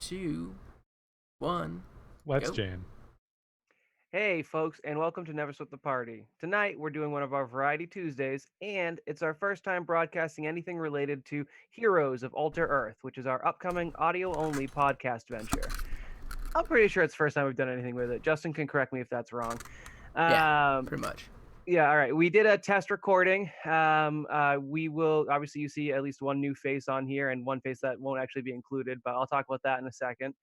2, 1. Let's Go. jam. Hey, folks, and welcome to Never Split the Party. Tonight, we're doing one of our Variety Tuesdays, and it's our first time broadcasting anything related to Heroes of Alter Earth, which is our upcoming audio-only podcast venture. I'm pretty sure it's the first time we've done anything with it. Justin can correct me if that's wrong. Yeah, pretty much. Yeah, all right. We did a test recording. We will, obviously, you see at least one new face on here and one face that won't actually be included, but I'll talk about that in a second.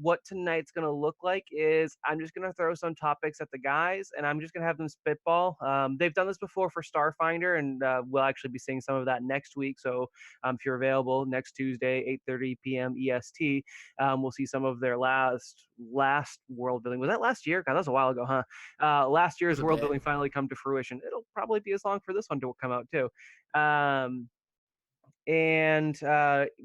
What tonight's going to look like is I'm just going to throw some topics at the guys and I'm just going to have them spitball. They've done this before for Starfinder, and we'll actually be seeing some of that next week. So if you're available next Tuesday, 8:30 p.m. EST, we'll see some of their last world building. Was that last year? God, that was a while ago, huh? Last year's world building finally come to fruition. It'll probably be as long for this one to come out too. And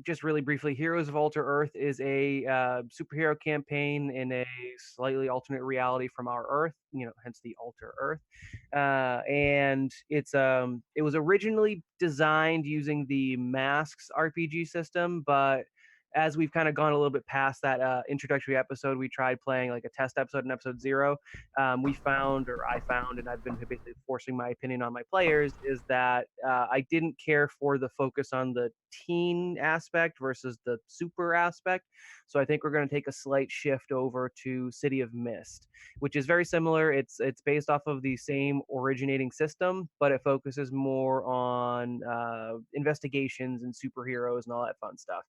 just really briefly, Heroes of Alter Earth is a superhero campaign in a slightly alternate reality from our Earth, hence the Alter Earth. And it was originally designed using the Masks RPG system, but as we've kind of gone a little bit past that introductory episode, we tried playing like a test episode in episode 0. I found, and I've been basically forcing my opinion on my players, is that I didn't care for the focus on the teen aspect versus the super aspect. So I think we're going to take a slight shift over to City of Mist, which is very similar. It's based off of the same originating system, but it focuses more on investigations and superheroes and all that fun stuff.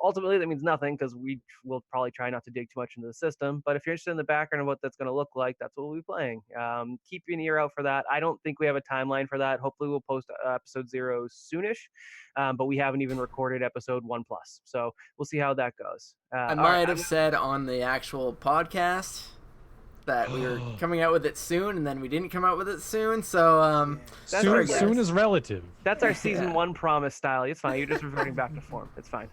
Ultimately, that means nothing because we will probably try not to dig too much into the system. But if you're interested in the background of what that's going to look like, that's what we'll be playing. Keep an ear out for that. I don't think we have a timeline for that. Hopefully, we'll post episode 0 soonish, but we haven't even recorded episode 1+. So we'll see how that goes. I might have said on the actual podcast that we were coming out with it soon, and then we didn't come out with it soon. So soon is relative. That's our season 1 promise style. It's fine. You're just reverting back to form. It's fine.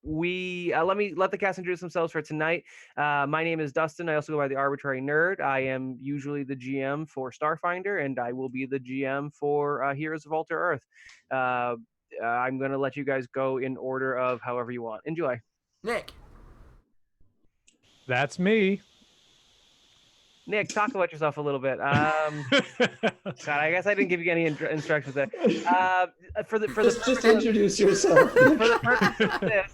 Let the cast introduce themselves for tonight. My name is Dustin. I also go by the Arbitrary Nerd. I am usually the GM for Starfinder, and I will be the GM for Heroes of Alter Earth. I'm going to let you guys go in order of however you want. Enjoy. Nick. That's me. Nick, talk about yourself a little bit. God, I guess I didn't give you any instructions there. Just introduce yourself. For the purpose of this,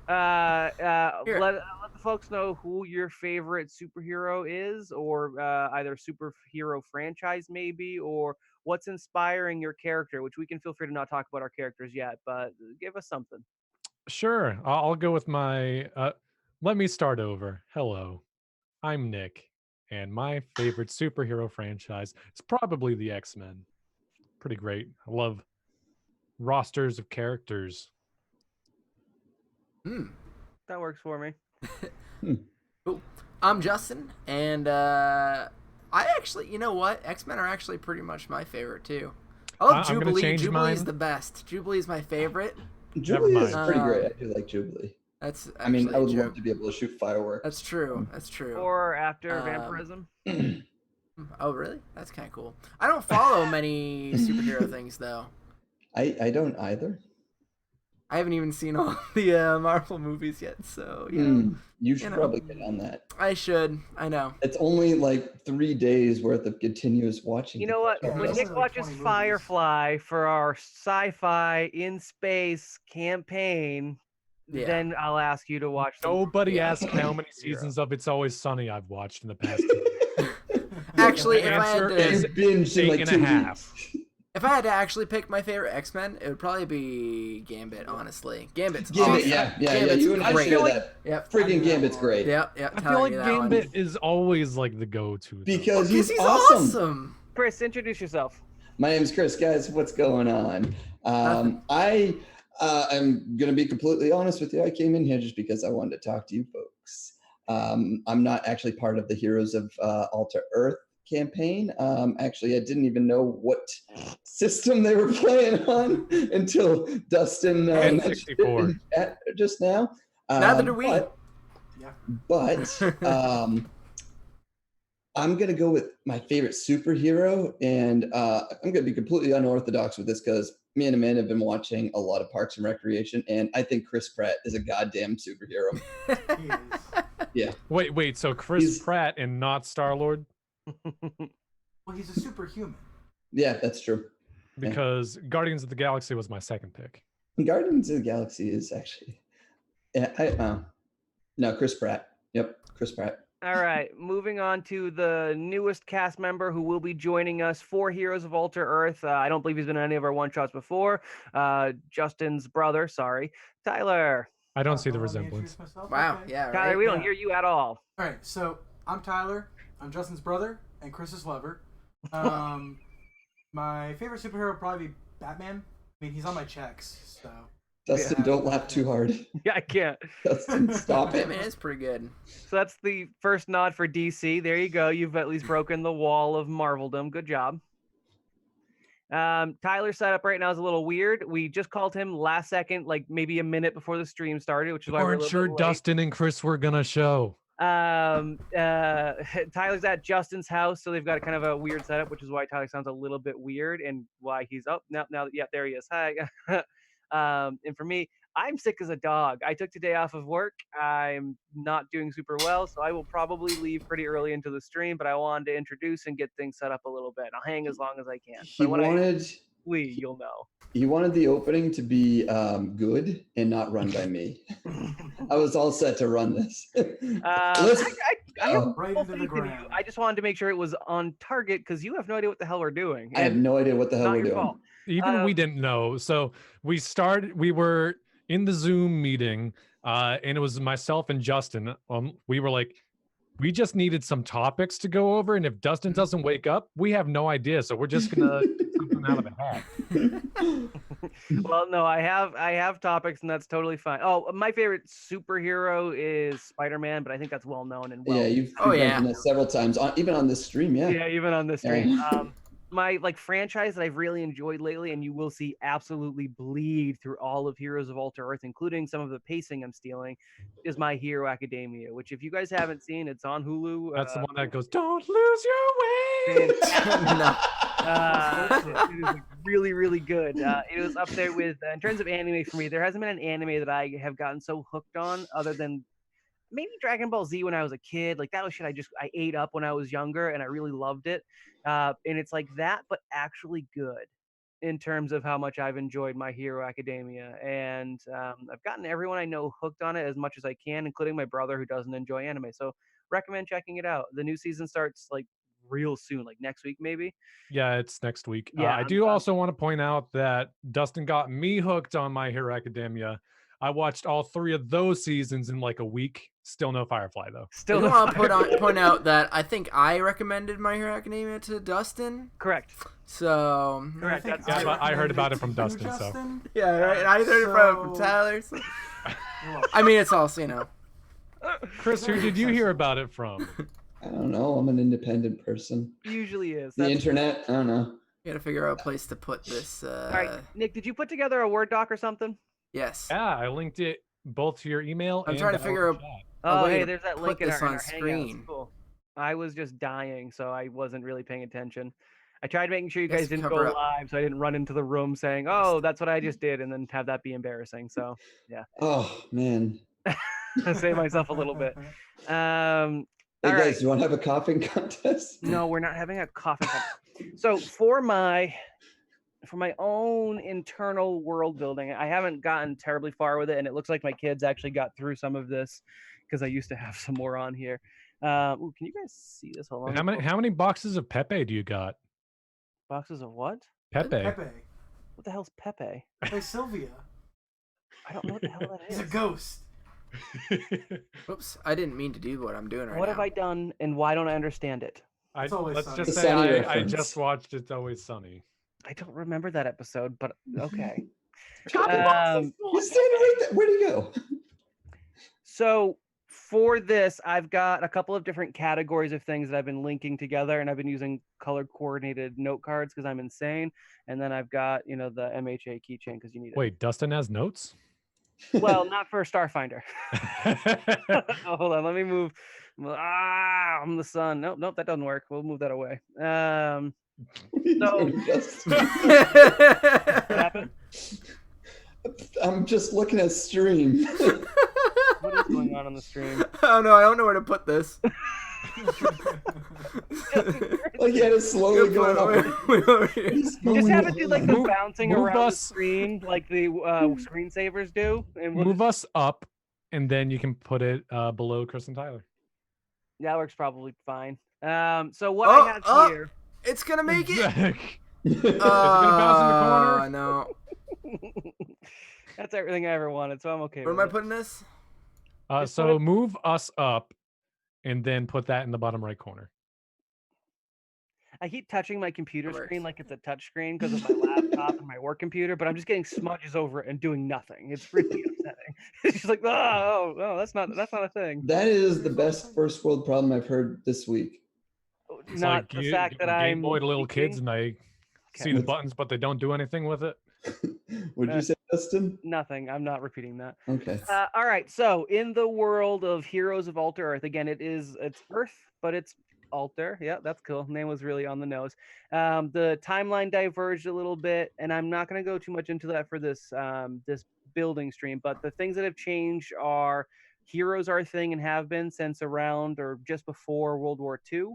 let the folks know who your favorite superhero is, or either superhero franchise maybe, or what's inspiring your character, which we can feel free to not talk about our characters yet, but give us something. Sure. I'll go with my... let me start over. Hello. I'm Nick. And my favorite superhero franchise is probably the X-Men. Pretty great. I love rosters of characters. That works for me. Cool. I'm Justin, and I actually, you know what? X-Men are actually pretty much my favorite too. I love Jubilee. Jubilee is the best. Jubilee is my favorite. Jubilee is pretty great. I do like Jubilee. I would love to be able to shoot fireworks. That's true. That's true. Or after vampirism. Oh, really? That's kind of cool. I don't follow many superhero things, though. I don't either. I haven't even seen all the Marvel movies yet, so you should probably get on that. I should. I know. It's only like 3 days worth of continuous watching. You know what? When Nick watches Firefly for our sci-fi in space campaign, then I'll ask you to watch. Nobody asked how many seasons of It's Always Sunny I've watched in the past. Actually, if I had to binge in like 2 weeks. If I had to actually pick my favorite X-Men, it would probably be Gambit, honestly. Gambit's Gambit, awesome. yeah. Gambit's You and I share that. Yep. Friggin' Gambit's great. Yep. I feel like Gambit is always like the go-to. Because he's awesome. Chris, introduce yourself. My name's Chris, guys. What's going on? I'm going to be completely honest with you. I came in here just because I wanted to talk to you folks. I'm not actually part of the Heroes of Alter Earth campaign. Actually, I didn't even know what system they were playing on until Dustin mentioned it just now. Neither do we. But I'm going to go with my favorite superhero, and I'm going to be completely unorthodox with this because me and Amanda have been watching a lot of Parks and Recreation, and I think Chris Pratt is a goddamn superhero. He is. Yeah. Wait. So Chris Pratt and not Star-Lord? Well, he's a superhuman. Yeah, that's true. Because Guardians of the Galaxy was my second pick. Guardians of the Galaxy is actually. Yeah, no, Chris Pratt. Yep, Chris Pratt. All right, moving on to the newest cast member who will be joining us for Heroes of Alter Earth. I don't believe he's been in any of our one-shots before. Justin's brother, Tyler. I don't see the Let me resemblance. introduce myself? Wow. Okay. Yeah. Tyler, Right. we don't hear you at all. All right, so I'm Tyler. I'm Justin's brother and Chris's lover. My favorite superhero would probably be Batman. I mean, he's on my checks, so. Dustin, Yeah. don't laugh too hard. Yeah, I can't. Dustin, stop it. Batman is pretty good. So that's the first nod for DC. There you go. You've at least broken the wall of Marveldom. Good job. Tyler's setup right now is a little weird. We just called him last second, like maybe a minute before the stream started, which is why we're a Aren't little sure bit late. Dustin and Chris were gonna show. Tyler's at Justin's house, so they've got a kind of a weird setup, which is why Tyler sounds a little bit weird and why he's up now. Yeah, there he is. Hi. And for me, I'm sick as a dog. I took today off of work. I'm not doing super well, so I will probably leave pretty early into the stream, but I wanted to introduce and get things set up a little bit. I'll hang as long as I can. He But when wanted. you'll know. He wanted the opening to be good and not run by me. I was all set to run this. I have Right full into the faith in you. ground. I just wanted to make sure it was on target because you have no idea what the hell we're doing. I have and no idea what the hell not we're your doing. fault. Even we didn't know. So we were in the Zoom meeting, and it was myself and Justin. We were like, we just needed some topics to go over, and if Dustin doesn't wake up, we have no idea. So we're just gonna get something out of a hat. Well, no, I have topics, and that's totally fine. Oh, my favorite superhero is Spider-Man, but I think that's well known and well. Yeah, you've Oh, yeah. mentioned that several times, even on this stream. Yeah. Yeah, even on this stream. Yeah. My franchise that I've really enjoyed lately, and you will see absolutely bleed through all of Heroes of Alter Earth, including some of the pacing I'm stealing, is My Hero Academia. Which, if you guys haven't seen, it's on Hulu. That's the one that goes, "Don't lose your way." No. It is really, really good. It was up there with, in terms of anime for me, there hasn't been an anime that I have gotten so hooked on other than maybe Dragon Ball Z when I was a kid. Like, that was shit I ate up when I was younger, and I really loved it. And it's like that, but actually good in terms of how much I've enjoyed My Hero Academia. And I've gotten everyone I know hooked on it as much as I can, including my brother who doesn't enjoy anime. So recommend checking it out. The new season starts like real soon, like next week maybe. Yeah, it's next week. Yeah, I do also want to point out that Dustin got me hooked on My Hero Academia. I watched all 3 of those seasons in like a week. Still no Firefly though. Still I no want Firefly. to point out that I think I recommended My Hero Academia to Dustin. Correct. So Correct, I think that's- Yeah, I heard about it from you, Dustin, so. Justin. yeah, right. And I heard it from So- Tyler. So. Well, I mean, it's also Chris, who did you hear about it from? I don't know. I'm an independent person. Usually is. The That's- internet. I don't know. You gotta figure out a place to put this. All right, Nick, did you put together a Word doc or something? Yes. Yeah, I linked it both to your email. I'm and trying to our figure out- chat. Oh, way hey, to there's that put link in this our, on in our Hangouts. screen. Cool. I was just dying, so I wasn't really paying attention. I tried making sure you Yes, guys didn't go cover up. live, so I didn't run into the room saying, "Oh, that's what I just did," and then have that be embarrassing. So Oh man. I saved myself a little bit. Hey All guys, right. you want to have a coughing contest? No, we're not having a coffee cup. So for my own internal world building, I haven't gotten terribly far with it, and it looks like my kids actually got through some of this because I used to have some more on here. Ooh, can you guys see this? Hold on. How many boxes of Pepe do you got? Boxes of what? Pepe. Pepe. What the hell's Pepe? Hey, Sylvia. I don't know what the hell that He's is. a ghost. Whoops! I didn't mean to do what I'm doing right What now. have I done, and why don't I understand it? It's Always Let's Sunny. just The say Sunny I reference. just watched It's Always Sunny. I don't remember that episode, but okay. Copy Um, He's standing right there. Where'd he go? So for this, I've got a couple of different categories of things that I've been linking together, and I've been using color coordinated note cards because I'm insane. And then I've got, the MHA keychain because you need it. Wait, Dustin has notes? Well, not for Starfinder. Oh, hold on, let me move. I'm the sun. Nope, that doesn't work. We'll move that away. So, Justin? what happened? I'm just looking at stream. What is going on the stream? Oh no, I don't know where to put this. Like, he had it slowly going up. Just have it do like the bouncing move around us. the screen, like the screensavers do, and we'll Move us up, and then you can put it below Chris and Tyler. that works probably fine. So what I have here. It's gonna make it. Is it gonna bounce in the corner? No. That's everything I ever wanted, so I'm okay. Where am I putting this? So move us up, and then put that in the bottom right corner. I keep touching my computer That works. screen like it's a touch screen because of my laptop and my work computer, but I'm just getting smudges over it and doing nothing. It's really upsetting. It's just like, oh, that's not a thing. That is the best first world problem I've heard this week. It's Not like the fact that Game I'm Boy to little kids, speaking. and they see the buttons, but they don't do anything with it. What'd you say, Justin? Nothing. I'm not repeating that. Okay. All right. So in the world of Heroes of Alter Earth, again, it's Earth, but it's Alter. Yeah, that's cool. Name was really on the nose. The timeline diverged a little bit, and I'm not going to go too much into that for this this building stream. But the things that have changed are heroes are a thing and have been since around or just before World War II.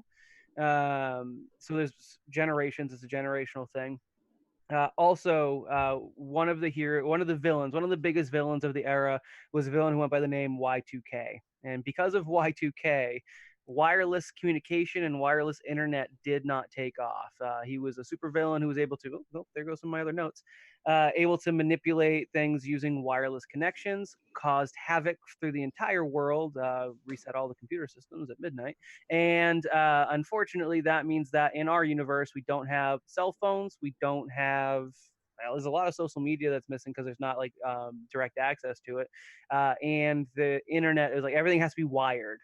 So there's generations. It's a generational thing. Also, one of the villains, one of the biggest villains of the era was a villain who went by the name Y2K. And because of Y2K, wireless communication and wireless internet did not take off. He was a supervillain who was able to, there goes some of my other notes, able to manipulate things using wireless connections, caused havoc through the entire world, reset all the computer systems at midnight. And unfortunately, that means that in our universe, we don't have cell phones. We don't have, there's a lot of social media that's missing because there's not like direct access to it. And the internet is like, everything has to be wired,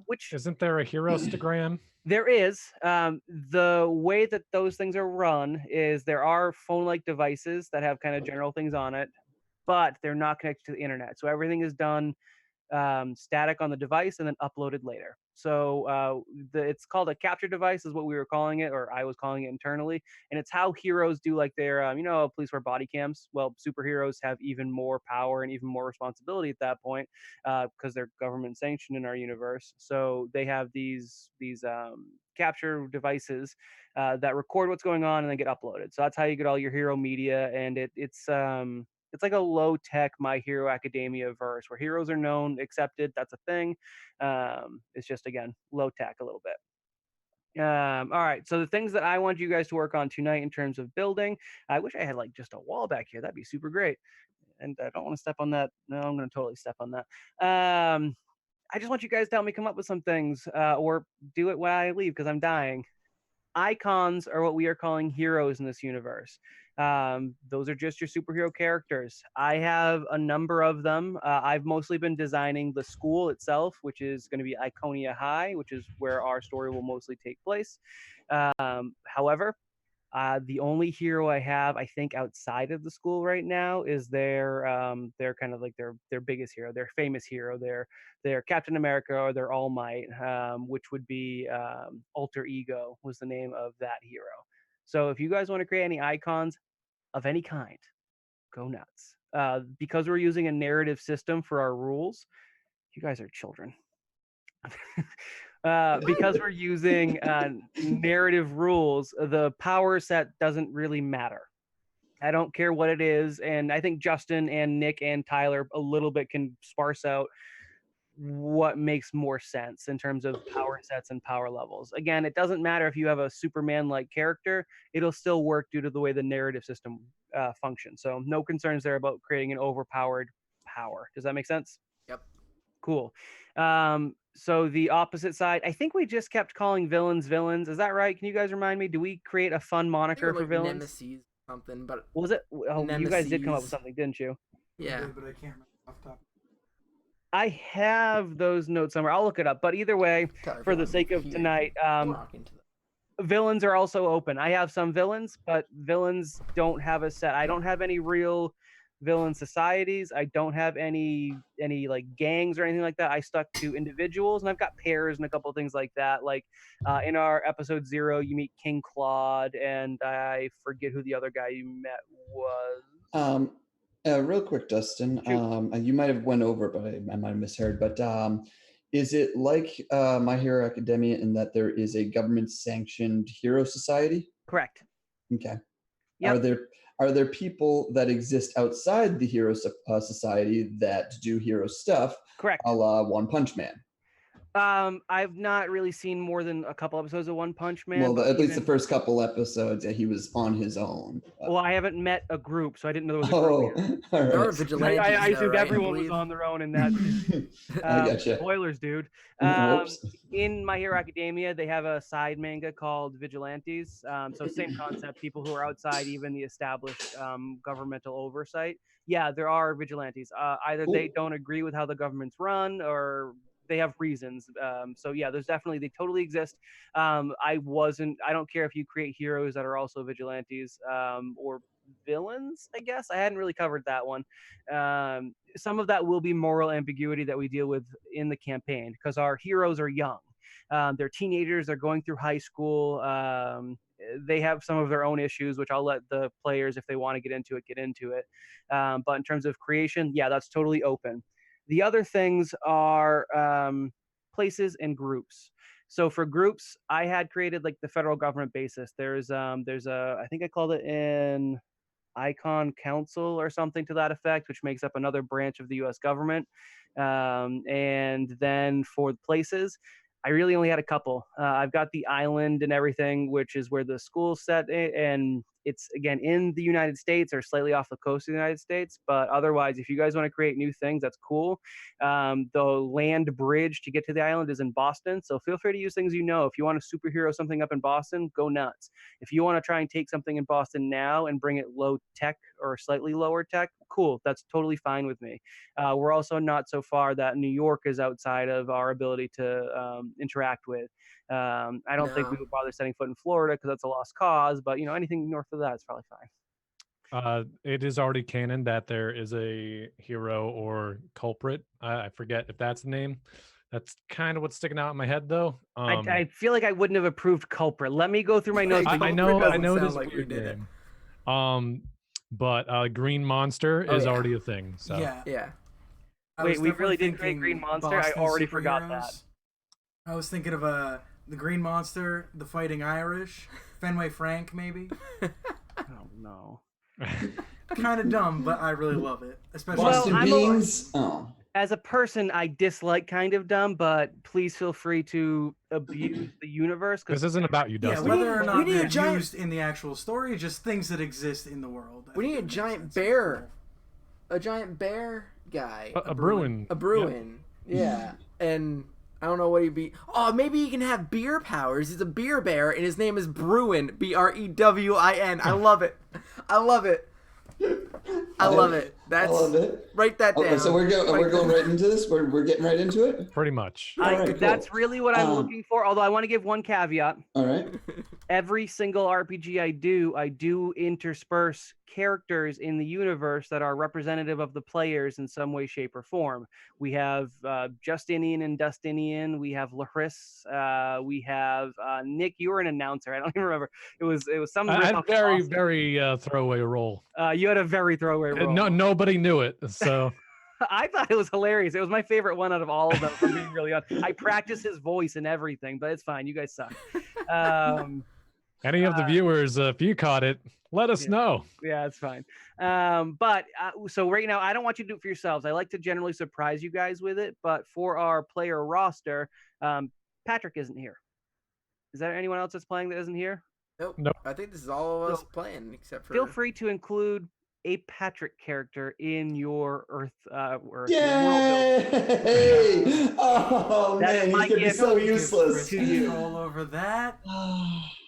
which Isn't there a Herostagram? there is. The way that those things are run is there are phone-like devices that have kind of general things on it, but they're not connected to the internet. So everything is done static on the device and then uploaded later. So it's called a capture device is what we were calling it, or I was calling it internally. And it's how heroes do like their, police wear body cams. Well, superheroes have even more power and even more responsibility at that point because they're government sanctioned in our universe. So they have these capture devices that record what's going on and then get uploaded. So that's how you get all your hero media. And it's like a low-tech My Hero Academia verse where heroes are known, accepted. That's a thing. It's just, again, low-tech a little bit. All right. So the things that I want you guys to work on tonight in terms of building, I wish I had like just a wall back here. That'd be super great. And I don't want to step on that. No, I'm going to totally step on that. I just want you guys to help me come up with some things or do it when I leave because I'm dying. Icons are what we are calling heroes in this universe. Those are just your superhero characters. I have a number of them. I've mostly been designing the school itself, which is going to be Iconia High, which is where our story will mostly take place. However, the only hero I have, I think, outside of the school right now is their kind of like their biggest hero, their famous hero, their Captain America or their All Might, which would be Alter Ego was the name of that hero. So if you guys want to create any icons of any kind, go nuts. Because we're using a narrative system for our rules, you guys are children. Because we're using narrative rules, the power set doesn't really matter. I don't care what it is, and I think Justin and Nick and Tyler a little bit can sparse out what makes more sense in terms of power sets and power levels. Again, it doesn't matter if you have a Superman-like character, it'll still work due to the way the narrative system functions. So no concerns there about creating an overpowered power. Does that make sense? Yep. Cool. So the opposite side, I think we just kept calling villains. Is that right? Can you guys remind me? Do we create a fun moniker for villains? Nemesis something, but Was it? Oh, you guys did come up with Nemesis. something, didn't you? yeah. But I can't remember off the top. I have those notes somewhere. I'll look it up. But either way, Tyler, for the come sake of here. tonight, Walk into the- villains are also open. I have some villains, but villains don't have a set. I don't have any real villain societies. I don't have any like gangs or anything like that. I stuck to individuals, and I've got pairs and a couple things like that. Like in our episode 0, you meet King Claude, and I forget who the other guy you met was. Real quick, Dustin. You might have went over, but I might have misheard. But is it like My Hero Academia in that there is a government-sanctioned hero society? Correct. Okay. Yep. Are there people that exist outside the hero society that do hero stuff? Correct. A la One Punch Man. I've not really seen more than a couple episodes of One Punch Man. Well, at least the first couple episodes, he was on his own. Well, I haven't met a group, so I didn't know there was a group. All right. There are vigilantes. I assumed right? everyone was on their own in that. I gotcha. Spoilers, dude. Whoops. In My Hero Academia, they have a side manga called Vigilantes. So same concept, people who are outside even the established governmental oversight. Yeah, there are vigilantes. Either they don't agree with how the government's run, or they have reasons. So yeah, they totally exist. I don't care if you create heroes that are also vigilantes or villains, I guess. I hadn't really covered that one. Some of that will be moral ambiguity that we deal with in the campaign, because our heroes are young. They're teenagers, they're going through high school. They have some of their own issues, which I'll let the players, if they want to get into it. But in terms of creation, yeah, that's totally open. The other things are places and groups. So for groups, I had created like the federal government basis. There's I think I called it an Icon Council or something to that effect, which makes up another branch of the U.S. government. And then for the places, I really only had a couple. I've got the island and everything, which is where the school's set, and it's again in the United States or slightly off the coast of the United States. But otherwise, if you guys want to create new things, that's cool. The land bridge to get to the island is in Boston, so feel free to use things you know. If you want to superhero something up in Boston, go nuts. If you want to try and take something in Boston now and bring it low tech or slightly lower tech, cool. That's totally fine with me. We're also not so far that New York is outside of our ability to interact with. I don't think we would bother setting foot in Florida because that's a lost cause, but anything north of that is probably fine. It is already canon that there is a hero or culprit. I forget if that's the name. That's kind of what's sticking out in my head, though. I feel like I wouldn't have approved culprit. Let me go through my notes. I know it is like weird name. But Green Monster is already a thing. So yeah. Wait, we really did create Green Monster? Boston I already forgot that. I was thinking of the Green Monster, the Fighting Irish, Fenway Frank, maybe. Oh, no. Kind of dumb, but I really love it. Especially Boston Beans. As a person, I dislike kind of dumb, but please feel free to abuse the universe. This isn't about you, Dustin. Yeah, whether or not they're used in the actual story, just things that exist in the world. We need a giant bear. A giant bear guy. A Bruin. A Bruin. Yeah. And I don't know what he'd be. Oh, maybe he can have beer powers. He's a beer bear, and his name is Bruin. Brewin. I love it. I love it. I love it. I love it. Write that down. Okay, so we're going right into this. We're getting right into it. Pretty much. That's really what I'm looking for. Although I want to give one caveat. All right. Every single RPG I do intersperse characters in the universe that are representative of the players in some way, shape, or form. We have Justinian and Dustinian. We have Larisse. We have Nick. You were an announcer. I don't even remember. It was some. I had a very throwaway role. You had a very throwaway role. No, nobody knew it. So. I thought it was hilarious. It was my favorite one out of all of them. For being really honest, I practiced his voice and everything, but it's fine. You guys suck. Any of the viewers, if you caught it, let us know. Yeah, it's fine. So right now, I don't want you to do it for yourselves. I like to generally surprise you guys with it, but for our player roster, Patrick isn't here. Is there anyone else that's playing that isn't here? Nope. I think this is all of us playing, except for. Feel free to include a Patrick character in your Earth Yay! Oh man, he's gonna be so useless. To you all over that,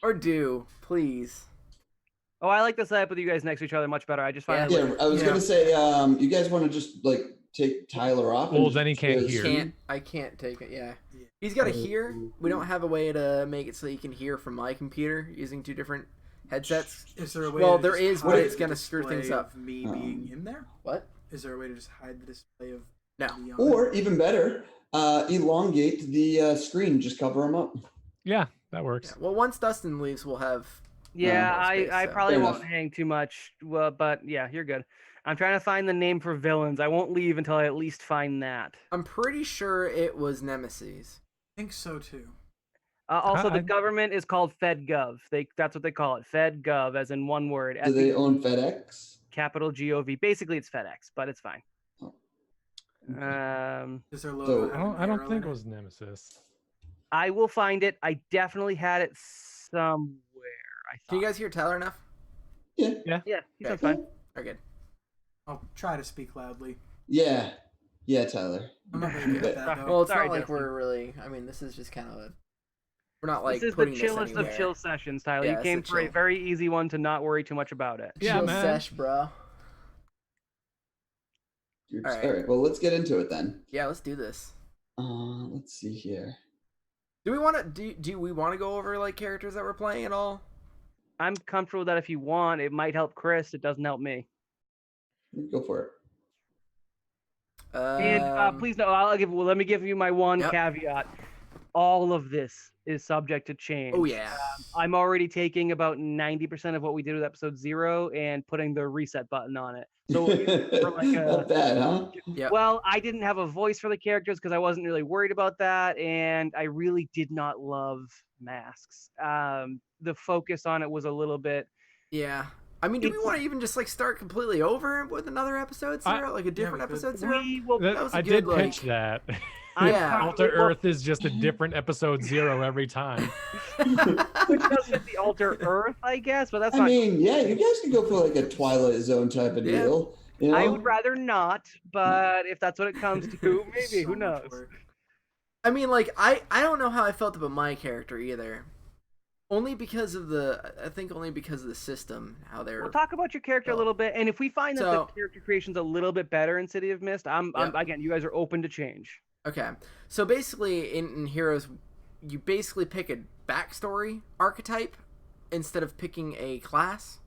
or do please. Oh, I like the setup with you guys next to each other much better. I just find I was gonna say, you guys want to just like take Tyler off? Well, then he can't hear. I can't take it. Yeah, he's got to hear. We don't have a way to make it so he can hear from my computer using two different headsets. Is there a way? Well, to there just is, but hide it's the gonna screw display things up. of me being in there. What? Is there a way to just hide the display of No. me on Or even better, elongate the screen, just cover them up. Yeah, that works. Yeah. Well, once Dustin leaves, we'll have. Yeah, more space, I so. probably Fair won't enough. hang too much. Well, but yeah, you're good. I'm trying to find the name for villains. I won't leave until I at least find that. I'm pretty sure it was Nemesis. I think so too. Also, the I- government is called FedGov. That's what they call it. FedGov, as in one word. Do they own FedEx? Capital GOV. Basically, it's FedEx, but it's fine. Oh. Is their So- logo? have I an don't arrow think in it was Nemesis. I will find it. I definitely had it somewhere. I thought. Can you guys hear Tyler enough? Yeah. Yeah, he sounds Okay. fine. Very good. I'll try to speak loudly. Yeah. Yeah, Tyler. I'm not very good at that though. Well, it's Sorry, not like Justin. we're really. I mean, this is just kind of a. We're not like This is the putting this chillest anywhere. of chill sessions, Tyler. Yeah, you it's came a for a chill. very easy one to not worry too much about it. Yeah, Chill man. sesh, bro. All All right. right. Well, let's get into it then. Yeah, let's do this. Let's see here. Do we want to do we want to go over like characters that we're playing at all? I'm comfortable with that if you want. It might help Chris. It doesn't help me. Go for it. And please no, let me give you my one Yep. caveat. All of this is subject to change. Oh yeah. I'm already taking about 90% of what we did with episode 0 and putting the reset button on it. So for like Not bad, huh? Yep. well, I didn't have a voice for the characters because I wasn't really worried about that, and I really did not love masks. The focus on it was a little bit. Yeah. I mean, do we It's- want to even just like start completely over with another episode 0, like a different we could. episode 0? We will. That was a I good, did pitch like- that. I'm Yeah. Alter comfortable- Earth is just a different episode 0 every time. which does fit the Alter Earth, I guess, but that's I not. mean, yeah, you guys could go for like a Twilight Zone type of Yeah. deal. You know? I would rather not, but if that's what it comes to, maybe. So Who much knows? work. I mean, like I don't know how I felt about my character either. Only because of the system, how they're. We'll talk about your character a little bit, and if we find that So- the character creation's a little bit better in City of Mist, I'm again, you guys are open to change. Okay, so basically in Heroes, you basically pick a backstory archetype instead of picking a class.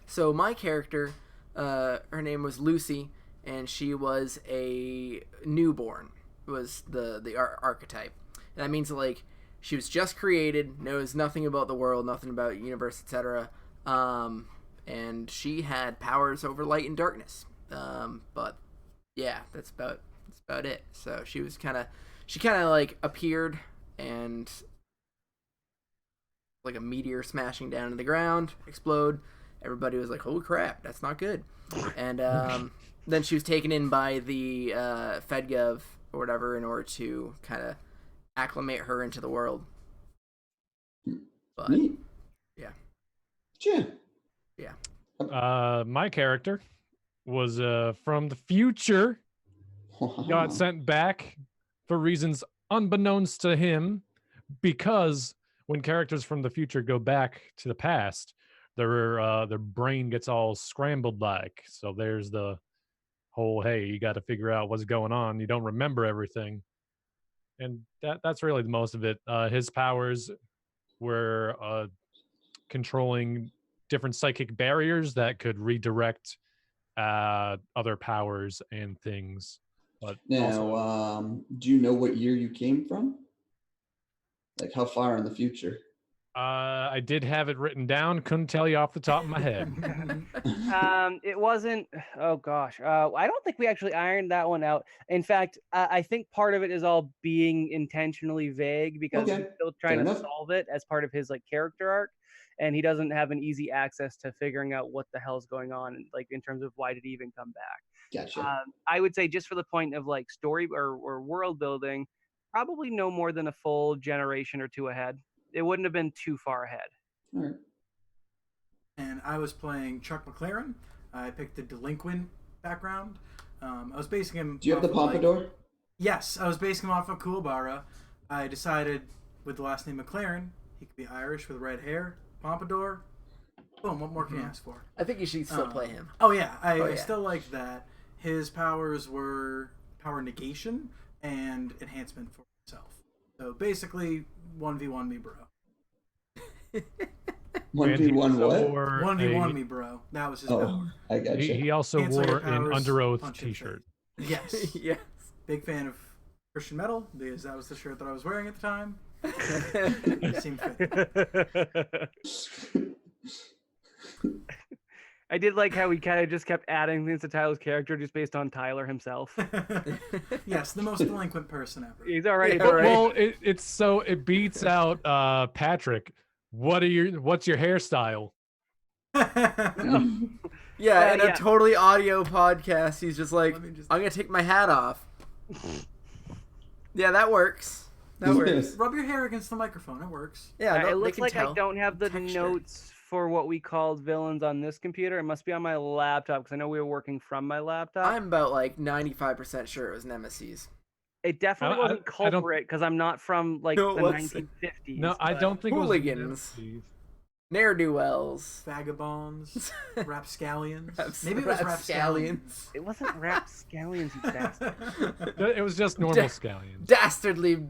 So my character, her name was Lucy, and she was a newborn. Was the archetype, and that means like she was just created, knows nothing about the world, nothing about universe, etc. And she had powers over light and darkness. But yeah, that's about it. So she kind of like appeared and like a meteor smashing down to the ground, explode. Everybody was like, "Holy crap, that's not good." And then she was taken in by the FedGov or whatever in order to kind of acclimate her into the world. But Neat. yeah. Yeah. My character was from the future. Wow. Got sent back for reasons unbeknownst to him, because when characters from the future go back to the past, their brain gets all scrambled like. So there's the whole, hey, you got to figure out what's going on. You don't remember everything, and that's really the most of it. His powers were controlling different psychic barriers that could redirect other powers and things. But also, Now, do you know what year you came from? Like how far in the future? I did have it written down. Couldn't tell you off the top of my head. It wasn't. Oh gosh, I don't think we actually ironed that one out. In fact, I think part of it is all being intentionally vague because Okay, he's still trying fair to enough. solve it as part of his like character arc, and he doesn't have an easy access to figuring out what the hell's going on, like in terms of why did he even come back. Gotcha. I would say just for the point of like story or world building, probably no more than a full generation or two ahead. It wouldn't have been too far ahead. All right. And I was playing Chuck McLaren. I picked the delinquent background. I was basing him. Do you have the off of, like- pompadour? Yes, I was basing him off of Kuwabara. I decided with the last name McLaren, he could be Irish with red hair, pompadour. Boom! What more can you ask for? I think you should still play him. Oh yeah, I yeah. still like that. His powers were power negation and enhancement for himself. So basically, 1v1 me, bro. 1v1 what? 1v1 me, bro. That was his power. I got you. He also Can't say wore powers, an Under Oath punch and t-shirt. Yes. Yes. Big fan of Christian metal because that was the shirt that I was wearing at the time. It seemed fit. I did like how he kind of just kept adding things to Tyler's character just based on Tyler himself. Yes, the most delinquent person ever. He's already Yeah, right. Well, it beats out Patrick. What's your hairstyle? Yeah, in a yeah. totally audio podcast, he's just like, I'm gonna take my hat off. Yeah, that works. That works. Rub your hair against the microphone. It works. Yeah, it they looks can like tell. I don't have the Texture. notes for what we called villains on this computer. It must be on my laptop because I know we were working from my laptop. I'm about like 95% sure it was Nemesis. It definitely wasn't I don't- culprit because I'm not from like No, the it wasn't. 1950s. No, I but- don't think Hooligans. it was. Ne'er-do-wells. Vagabonds, rapscallions. Raps- Maybe it was rapscallions. It wasn't rapscallions, you bastard. rapscallions. It was just normal scallions. Dastardly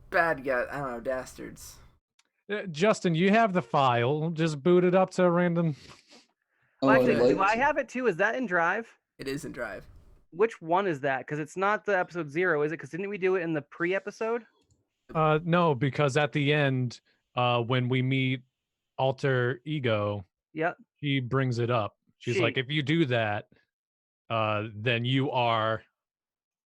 bad guy. I don't know, dastards. Justin, you have the file. Just boot it up to a random. Well, actually, like- do I have it too? Is that in Drive? It is in Drive. Which one is that? Because it's not the episode 0, is it? Because didn't we do it in the pre-episode? No, because at the end, when we meet Alter Ego, Yep. she brings it up. She's like, if you do that, then you are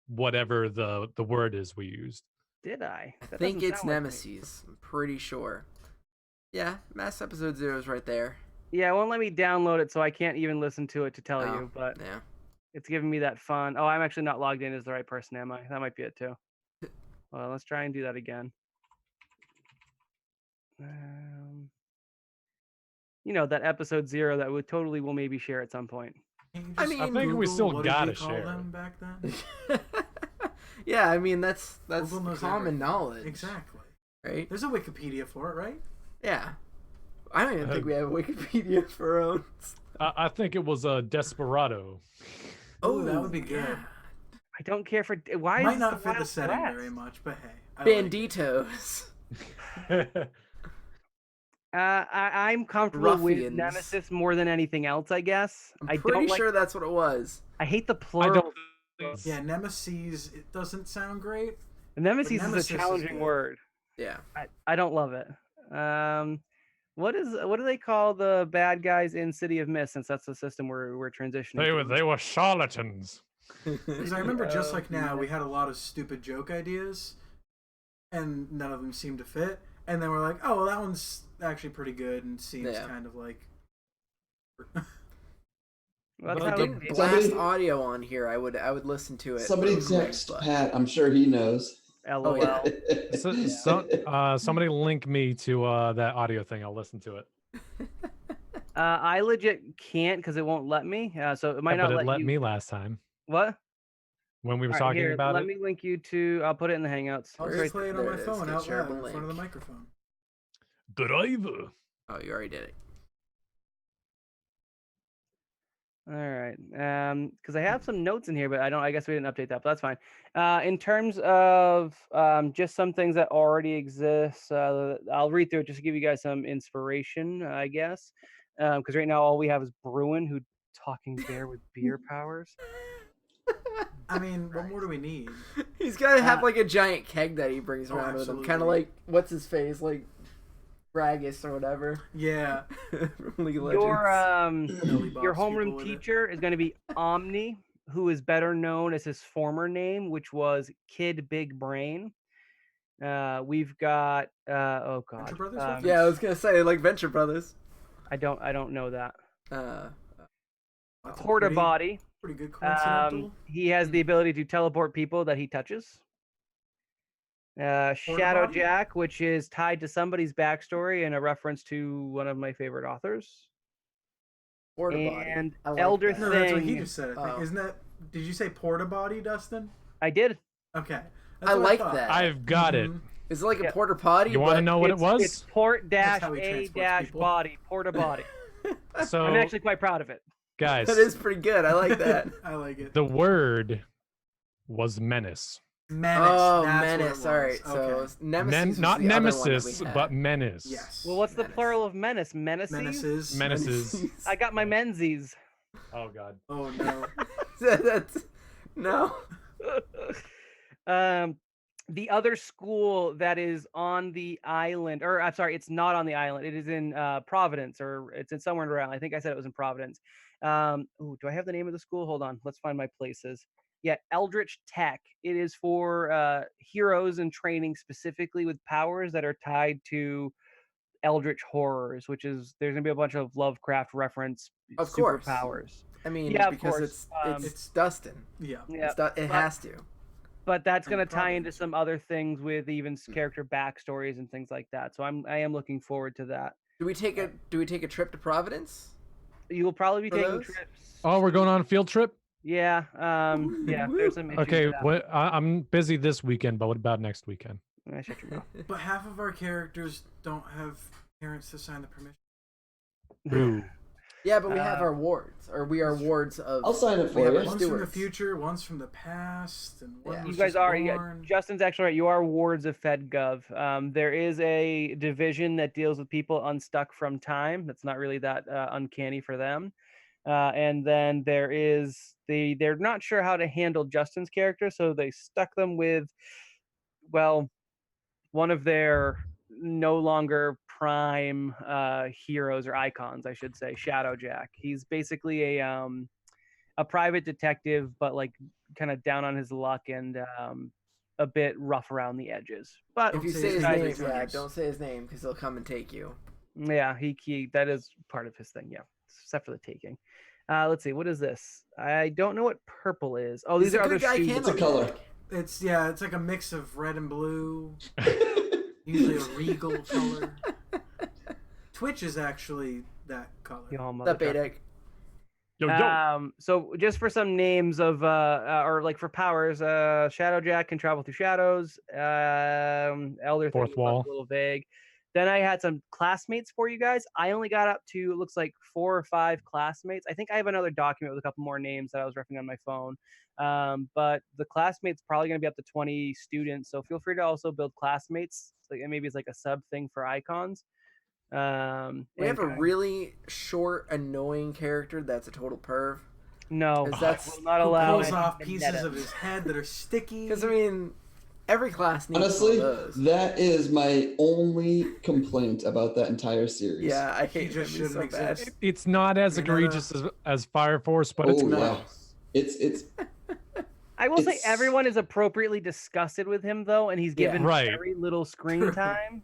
whatever the word is we used. Did I? I That think doesn't it's sound like me. Nemesis. I'm pretty sure. Yeah, Mass Episode 0 is right there. Yeah, it won't let me download it, so I can't even listen to it to tell Oh, you. But Yeah. it's giving me that fun. Oh, I'm actually not logged in as the right person, am I? That might be it too. Well, let's try and do that again. You know, that episode 0 that we totally will maybe share at some point. Can't you I just mean, I think we Google still what did gotta we call share them it. back then. Yeah, I mean that's Google knows common everything. knowledge. Exactly. Right? There's a Wikipedia for it, right? Yeah. I don't even think we have Wikipedia for our own. I think it was a Desperado. Oh, that would be good. yeah. I don't care for why Might is not this fit the Wild setting West? very much, but hey. I like it. Banditos. I'm comfortable with Ruffians. Nemesis more than anything else, I guess. I'm I pretty don't like. sure that's what it was. I hate the I plural. don't. Yeah, Nemesis, it doesn't sound great. Nemesis is Nemesis a is challenging good. word. Yeah. I don't love it. What do they call the bad guys in City of Mist? Since that's the system we're transitioning. They were charlatans. Because I remember just like now, we had a lot of stupid joke ideas, and none of them seemed to fit. And then we're like, oh, well, that one's actually pretty good and seems Yeah. kind of like. Well, If that's I how could it is. blast Somebody- audio on here, I would listen to it. Somebody real quick, text but- Pat. I'm sure he knows. LOL. yeah. Somebody link me to that audio thing. I'll listen to it. I legit can't because it won't let me. So it might Yeah, not but it let you. me last time What? when we were All right, talking here, about let it. me link you to. I'll put it in the Hangouts. I'll Where just is play it? it on There my it is. phone Get out shareable loud in front of the link. microphone. Driver. Oh, you already did it. All right. Because I have some notes in here, but I guess we didn't update that, but that's fine. In terms of just some things that already exist, I'll read through it just to give you guys some inspiration, I guess. Because right now all we have is Bruin, who talking bear with beer powers. I mean, what more do we need? He's got to have like a giant keg that he brings around with him. Kind of absolutely. like, what's his face? Like Ragus or whatever. Yeah. From League of Your Legends. Belly bops your people homeroom with it. teacher is going to be Omni, who is better known as his former name, which was Kid Big Brain. We've got oh god, Venture Brothers reference? Yeah, I was gonna say like Venture Brothers. I don't know that. That's a Porta pretty- Body. Pretty good coincidental. He has the ability to teleport people that he touches. Shadow Body? Jack, which is tied to somebody's backstory and a reference to one of my favorite authors. Porta Body. And I like Elder that. No, that's what he Thing. just said. I think. Oh. Isn't that? Did you say porta body, Dustin? I did. Okay. I what like thought. that. I've got it. Mhm. It's like a Yeah. porta potty. You want to but know what it It's was? port dash how he a transports dash people. body, Porta Body. So, I'm actually quite proud of it. guys, That is pretty good. I like that. I like it. the word was menace. Menace. Oh, that's Menace. what All it right, was. so Okay. Nemesis, was Not the other one that Nemesis, we had. but Menace. Yes. Well, what's the Menace. plural of menace? Menaces? Menaces. Menaces. I got my menzies. Oh God. Oh no. That's no. The other school that is on the island, or I'm sorry, it's not on the island. It is in Providence, or it's in somewhere around. I think I said it was in Providence. Ooh, do I have the name of the school? Hold on, let's find my places. Yeah, Eldritch Tech. It is for heroes in training, specifically with powers that are tied to Eldritch horrors, which is there's gonna be a bunch of Lovecraft reference Of course. superpowers. I mean, Yeah, of because course. it's Dustin. Yeah. Yeah, It has to. but that's going to And tie into Providence. some other things with even character backstories and things like that. So I am looking forward to that. Do we take a trip to Providence? You will probably be For taking those? trips. Oh, we're going on a field trip. Yeah, yeah. There's some issues Okay, with that. what, I'm busy this weekend, but what about next weekend? Shut your mouth. But half of our characters don't have parents to sign the permission. Ooh. Yeah, but we have our wards, or we are wards of. I'll sign it we for have you. our One's from the stewards. future, one's from the past, and one Yeah. was You guys just are. born. Justin's actually right. You are wards of FedGov. There is a division that deals with people unstuck from time. That's not really that uncanny for them. And then there is they're not sure how to handle Justin's character, so they stuck them with, well, one of their no longer prime heroes or icons, I should say, Shadowjack. He's basically a private detective, but like kind of down on his luck and a bit rough around the edges. But If you Don't say say his his name, name. Zach, don't say his name because he'll come and take you. yeah, he that is part of his thing. Yeah, except for the taking. Let's see, what is this? I don't know what purple is. Oh, these He's are a other good guy students. It's a color. It's like a mix of red and blue. Usually a regal color. Twitch is actually that color. Y'all That motherfuckers. Badek. Yo. So just for some names of or like for powers, Shadowjack can travel through shadows. Elder Fourth thing was wall. a little vague. Then I had some classmates for you guys. I only got up to, it looks like 4 or 5 classmates. I think I have another document with a couple more names that I was referencing on my phone. But the classmates probably going to be up to 20 students. So feel free to also build classmates. Like maybe it's like a sub thing for icons. We have a really short, annoying character that's a total perv. No, Is that- will not Who allow pulls any off pieces vendetta. of his head that are sticky. Because I mean, every class needs Honestly, one of those. that is my only complaint about that entire series. Yeah, I He hate just him. He's so shouldn't bad. exist. It's not as You're not egregious as Fire Force, but it's Oh, close. yeah. It's I will say It's- everyone is appropriately disgusted with him though, and he's Yeah. given Right. very little screen time.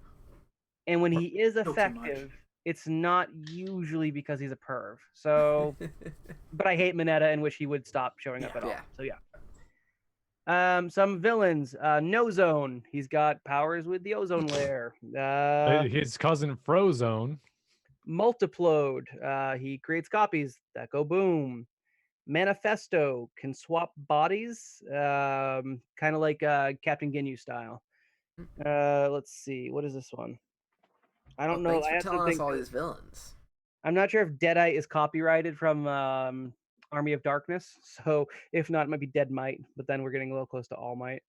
And when he is Still too much. effective, it's not usually because he's a perv. So, but I hate Mineta, in which he would stop showing up at all. Yeah. So yeah. Some villains. No Zone. He's got powers with the ozone layer. His cousin Frozone. Multiplode. He creates copies that go boom. Manifesto can swap bodies, kind of like Captain Ginyu style. Let's see, what is this one? I don't know. Thanks I for have to telling us think. all these villains. I'm not sure if Deadite is copyrighted from Army of Darkness, so if not, it might be Dead Might. But then we're getting a little close to All Might.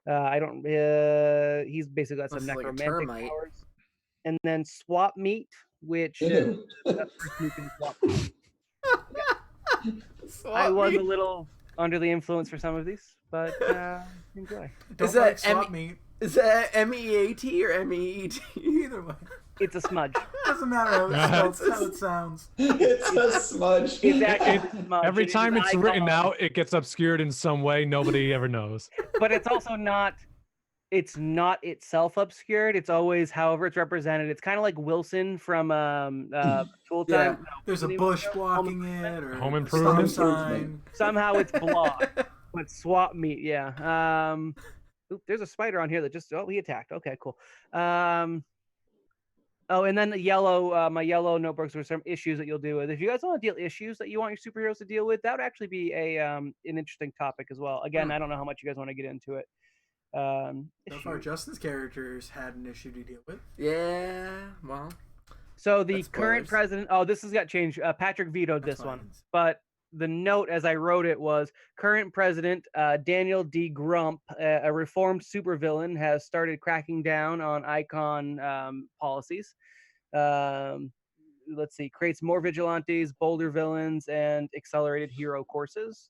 I don't. He's basically got some Looks like a necromantic termite. powers. And then Swap Meat, which Ew. that's who can swap meat. I was a little under the influence for some of these, but enjoy. Don't Is that like swap M- meat. Is that MEAT or MEET? Either way. It's a smudge. Doesn't matter how it, spells, how it sounds. It's a smudge. It's actually a smudge. Every It is time an it's written icon, out, it gets obscured in some way. Nobody ever knows. but it's also not. It's not itself obscured. It's always however it's represented. It's kind of like Wilson from Tool Yeah. Time. No, There's a Home bush Improvement? blocking it, or Home a Improvement. stop sign. Somehow it's blocked, but Swap Meat, yeah. Oop, there's a spider on here that just he attacked. Okay, cool. Oh, and then the yellow, my yellow notebooks were some issues that you'll deal with. If you guys want to deal issues that you want your superheroes to deal with, that would actually be a an interesting topic as well. Again, I don't know how much you guys want to get into it. So far, Issues. Justin's characters had an issue to deal with. Yeah, well, So the That's current spoilers. president. Oh, this has got changed. Patrick vetoed That's this one, fine. but the note as I wrote it was current president Daniel D. Grump, a reformed supervillain, has started cracking down on icon policies. Let's see, creates more vigilantes, bolder villains, and accelerated hero courses.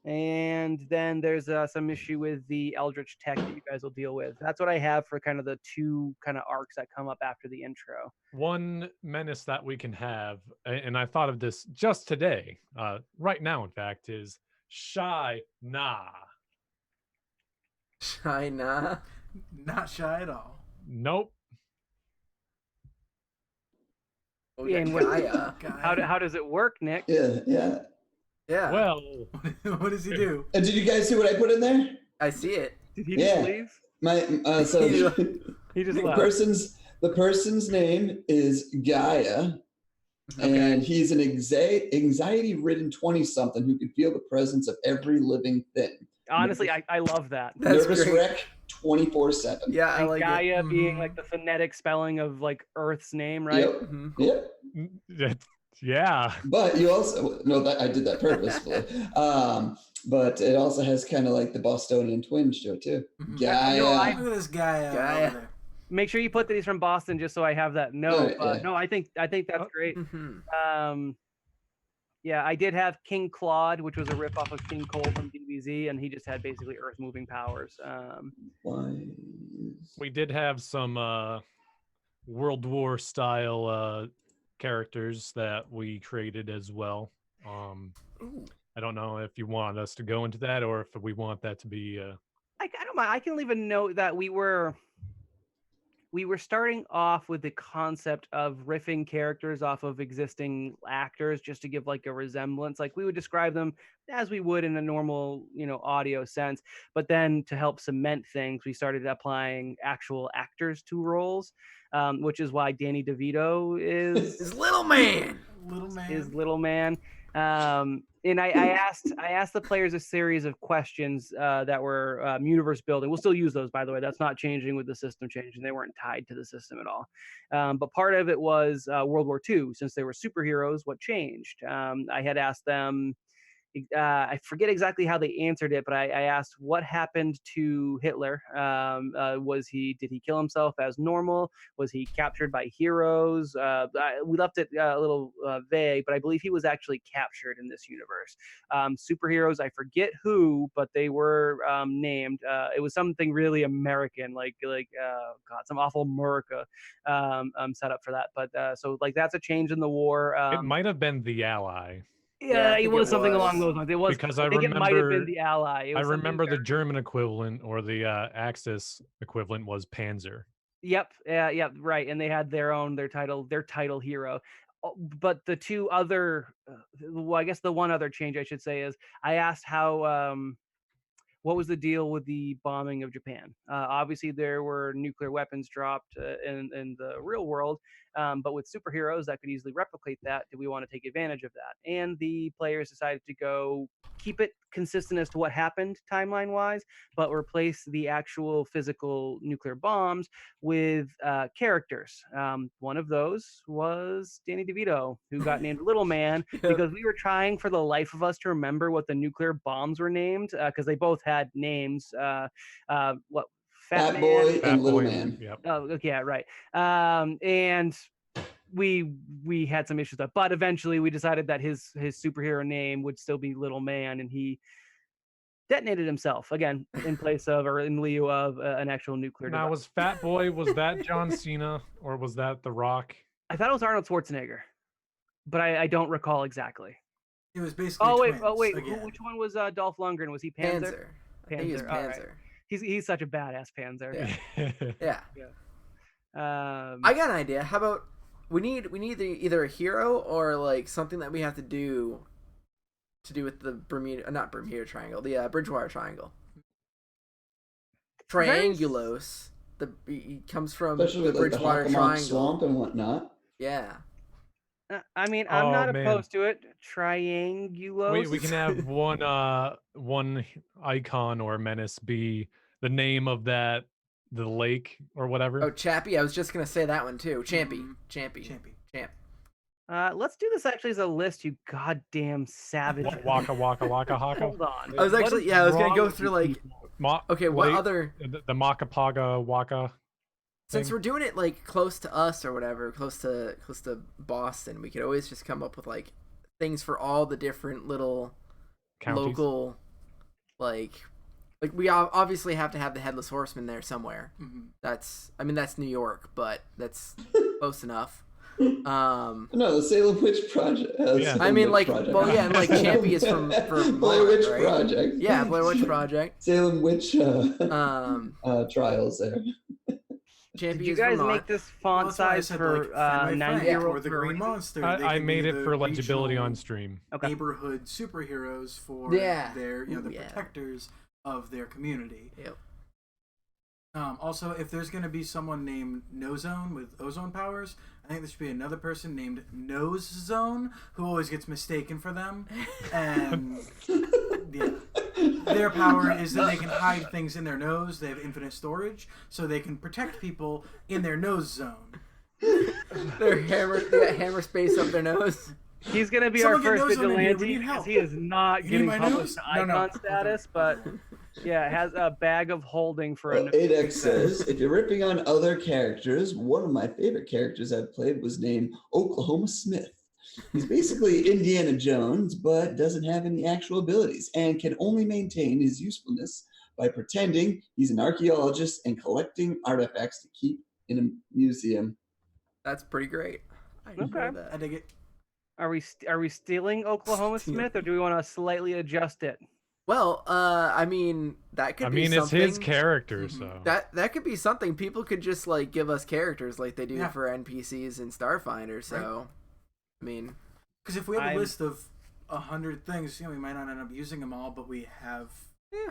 And then there's some issue with the Eldritch tech that you guys will deal with. That's what I have for kind of the two kind of arcs that come up after the intro. One menace that we can have, and I thought of this just today, right now, in fact, is Shy Na. Shy Na? Not shy at all. Nope. Oh, yeah, And Gaia. how does it work, Nick? Yeah. Well, What does he do? Did you guys see what I put in there? I see it. Did he Yeah. just leave? So He just the left. person's name is Gaia, and he's an anxiety-ridden 20-something who can feel the presence of every living thing. Honestly, I love that. That's Nervous great. wreck 24/7. Yeah, I And like Gaia it. being like the phonetic spelling of like Earth's name, right? Yep. Mhm. Yep. yeah. But you also that I did that purposefully. But it also has kind of like the Bostonian twinge to it too. Mhm. Gaia. Look at this guy Gaia. over there. Make sure you put that he's from Boston, just so I have that note. yeah. No, I think that's great. Mhm. Yeah, I did have King Claude, which was a rip off of King Cole from DBZ, and he just had basically earth moving powers. Why? We did have some World War style characters that we created as well. Ooh. I don't know if you want us to go into that or if we want that to be I don't mind. I can leave a note that we were starting off with the concept of riffing characters off of existing actors just to give like a resemblance. Like we would describe them as we would in a normal, audio sense. But then to help cement things, we started applying actual actors to roles, which is why Danny DeVito His little man. Little man. is Little Man. And I asked the players a series of questions that were universe building. We'll still use those, by the way. That's not changing with the system changing. They weren't tied to the system at all. But part of it was World War II. Since they were superheroes, what changed? I had asked them. I forget exactly how they answered it, but I asked what happened to Hitler. Did he kill himself as normal? Was he captured by heroes? We left it a little vague, but I believe he was actually captured in this universe. Superheroes, I forget who, but they were named. It was something really American, like some awful America set up for that. But so like that's a change in the war. it might have been the Ally. Yeah, I it think was it something was. along those lines. It was Because I I think it might have been remember- the Ally. It I was something remember the very- German equivalent or the Axis equivalent was Panzer. Yep, right. And they had their title hero. But the two other, well, I guess the one other change I should say is I asked how, what was the deal with the bombing of Japan? Obviously, there were nuclear weapons dropped in the real world, but with superheroes that could easily replicate that, do we want to take advantage of that? And the players decided to go keep it consistent as to what happened timeline-wise, but replace the actual physical nuclear bombs with characters. One of those was Danny DeVito, who got named Little Man because we were trying for the life of us to remember what the nuclear bombs were named, because they both had names. Fat Man? Boy Fat and Little Boy, Man. Yep. Oh, okay, yeah, right. And we had some issues with that, but eventually we decided that his superhero name would still be Little Man, and he detonated himself again in place of or in lieu of an actual nuclear Now, device. was Fat Boy, was that John Cena or was that The Rock? I thought it was Arnold Schwarzenegger, but I don't recall exactly. It was basically. Oh wait, again. which one was Dolph Lundgren? Was he Panzer? Panzer. I think he was Panzer, all right. Panzer. He's such a badass Panzer. Yeah. Um, I got an idea. How about we need either a hero or like something that we have to do with the not Bermuda Triangle, the Bridgewater Triangle. Triangulos. He comes from Especially the with like the Bridgewater Hockomock Triangle. Swamp and whatnot. Yeah. I mean, I'm Oh, not man. opposed to it. Triangulos. we can have one icon or menace be the name of the lake or whatever. Oh, Chappie. I was just gonna say that one too. Champy. Mhm. Champ. Let's do this actually as a list, you goddamn savage. Waka waka waka haka. Hold on. I was actually I was gonna go through like okay, what like, other the Makapaga waka. Since we're doing it like close to us or whatever, close to Boston, we could always just come up with like things for all the different little Counties. local like we obviously have to have the Headless Horseman there somewhere. Mm-hmm. That's New York, but that's close enough. No, the Salem Witch Project. Yeah. I mean, like, Project. well, yeah, and like Champy is from Blair Witch right? Project. Yeah, Blair Witch Project. Salem Witch trials there. Champy Did you is guys Vermont. make this font size for 9-year-old? or the Green Monster. I made it the for legibility regional on stream. Okay. neighborhood superheroes for Yeah. their the Yeah. protectors of their community. Yep. Also, if there's going to be someone named Nozone with ozone powers, I think there should be another person named Nose Zone who always gets mistaken for them. And yeah, their power is that they can hide things in their nose. They have infinite storage, so they can protect people in their nose zone. They got hammer space up their nose. He's gonna be Someone our get first Nozone in here. We vigilante need because help. he is not You need getting my published nose? to No, no. icon status, but yeah, has a bag of holding for Well, a. Adex says, if you're ripping on other characters, one of my favorite characters I've played was named Oklahoma Smith. He's basically Indiana Jones, but doesn't have any actual abilities and can only maintain his usefulness by pretending he's an archaeologist and collecting artifacts to keep in a museum. That's pretty great. I enjoy Okay. that. I dig it. Are we stealing Oklahoma Smith, or do we want to slightly adjust it? Well, I mean, that could I be mean, it's something. his character, so That could be something. People could just like give us characters like they do Yeah. for NPCs in Starfinder. So, I mean, Because if we have I'm- a list of 100 things, we might not end up using them all, but we have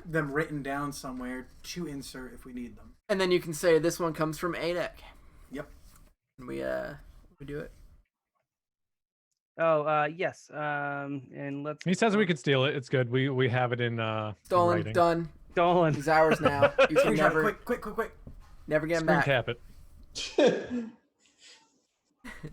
them written down somewhere to insert if we need them. and then you can say this one comes from ADEC. Yep. And we do it. Oh, yes. And let's. he says we could steal it. It's good. We have it in Stolen, writing. done. Dolan. He's ours now. You can Screenshot, never, quick. never get him Screen back. cap it.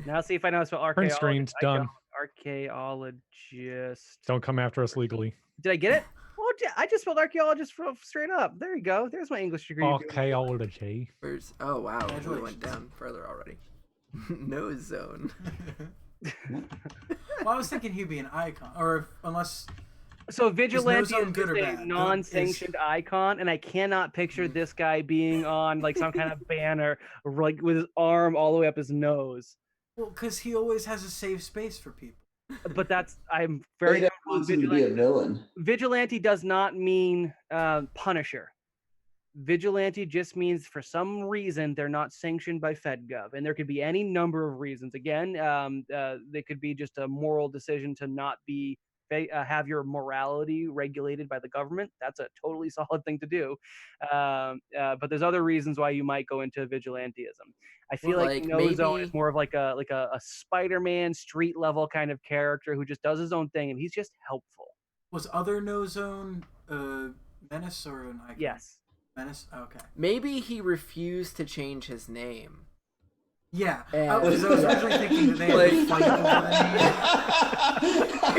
Now see if I know how to spell Print archaeologist. screen's done. Archaeologist. Don't come after us legally. Did I get it? Oh, I just spelled archaeologist straight up. There you go. There's my English degree. Archaeology. Where's? Oh wow, we went Congratulations. down further already. No zone. Well, I was thinking he'd be an icon, or unless So vigilante zone is good or just bad? a non-sanctioned icon, and I cannot picture this guy being on like some kind of banner, like with his arm all the way up his nose. well, because he always has a safe space for people. But I'm very Adex wants him to be a villain. vigilante does not mean Punisher. Vigilante just means for some reason they're not sanctioned by FedGov, and there could be any number of reasons. Again, they could be just a moral decision to not be have your morality regulated by the government. That's a totally solid thing to do. But there's other reasons why you might go into vigilantism. I feel Well, like like, Nozo maybe- is more of like a Spider-Man street level kind of character who just does his own thing, and he's just helpful. Was other No Zone Menace or an icon? Yes. Menace? Okay. Maybe he refused to change his name. Yeah. And- I was originally thinking that they had to fight over the name.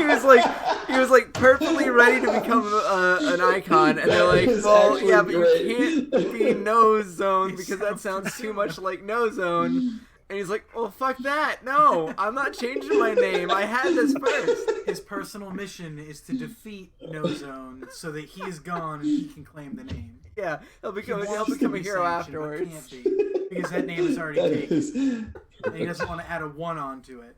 He was like perfectly ready to become an icon, and they're like, That is well, actually yeah, but great. you can't be No Zone It because that sounds sounds too much like No Zone. And he's like, well, fuck that. No, I'm not changing my name. I had this first. His personal mission is to defeat No Zone so that he is gone and he can claim the name. Yeah, he'll He become wants a to be hero sanctioned, but afterwards. can't be, because that name is already That taken. is- And he doesn't want to add a 1 onto it.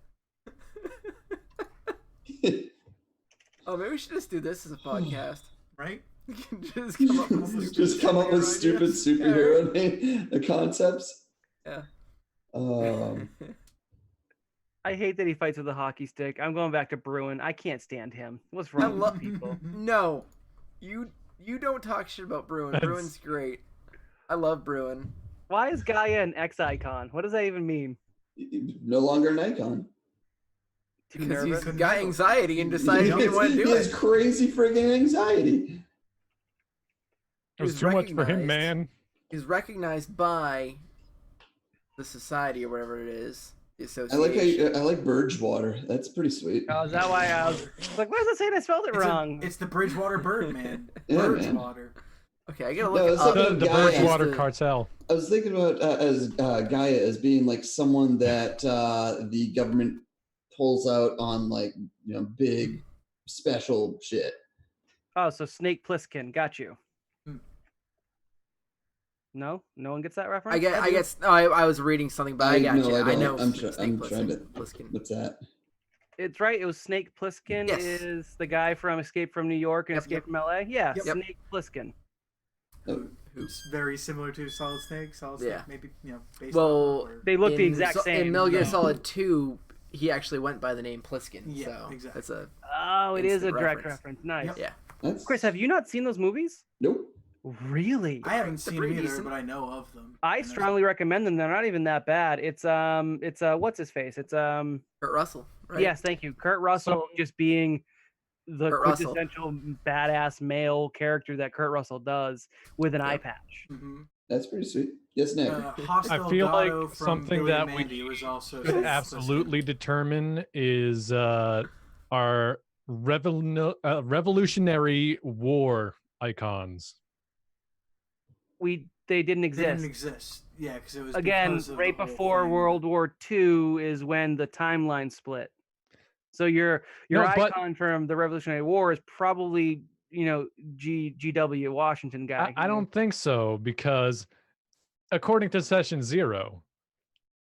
Oh, maybe we should just do this as a podcast. Right? We can just come up with stupid Just come up with superhero stupid ideas. superhero name concepts. Yeah. I hate that he fights with a hockey stick. I'm going back to Bruin. I can't stand him. What's I wrong love with people? No, you don't talk shit about Bruin. That's- Bruin's great. I love Bruin. Why is Gaia an X icon? What does that even mean? No longer an icon. Too Because nervous? he's got anxiety and decided he didn't want to do He has it. crazy friggin' anxiety. It was He's too much for him, recognized. man. He's recognized by the society or whatever it is, association. I like Bridgewater. That's pretty sweet. Oh, is that why I was like, what does it say? I spelled it wrong. It's the Bridgewater Bird, man. Yeah, Bridgewater. Okay, I gotta look up the Bridgewater cartel. I was thinking about as Gaia as being like someone that the government pulls out on like big special shit. Oh, so Snake Plissken, got you. No one gets that reference. I guess. No, I was reading something, but I got you. I know. I'm trying to. What's that? It's right. It was Snake Plissken. Yes. Is the guy from Escape from New York and Escape from LA? Yeah, Yep. Snake Plissken. Who's very similar to Solid Snake. Solid Snake, maybe based well, they look the exact same. In Metal Gear Solid 2, he actually went by the name Pliskin. Yeah, so exactly. That's a. Oh, it is a direct reference. Nice. Yep. Yeah. Chris, have you not seen those movies? Nope. Really? I haven't seen them either, decent. but I know of them. I strongly recommend them. They're not even that bad. It's what's his face? It's Kurt Russell. Right? Yes, thank you. Kurt Russell just being the Kurt quintessential badass male character that Kurt Russell does with an eye patch. Mm-hmm. That's pretty sweet. Yes, Nick. I feel like something that we was also could absolutely determine is our Revolutionary War icons. They didn't exist. They didn't exist. Yeah, because it was again right before World War II is when the timeline split. So your icon from the Revolutionary War is probably G.W. Washington guy. I don't think so, because according to Session Zero,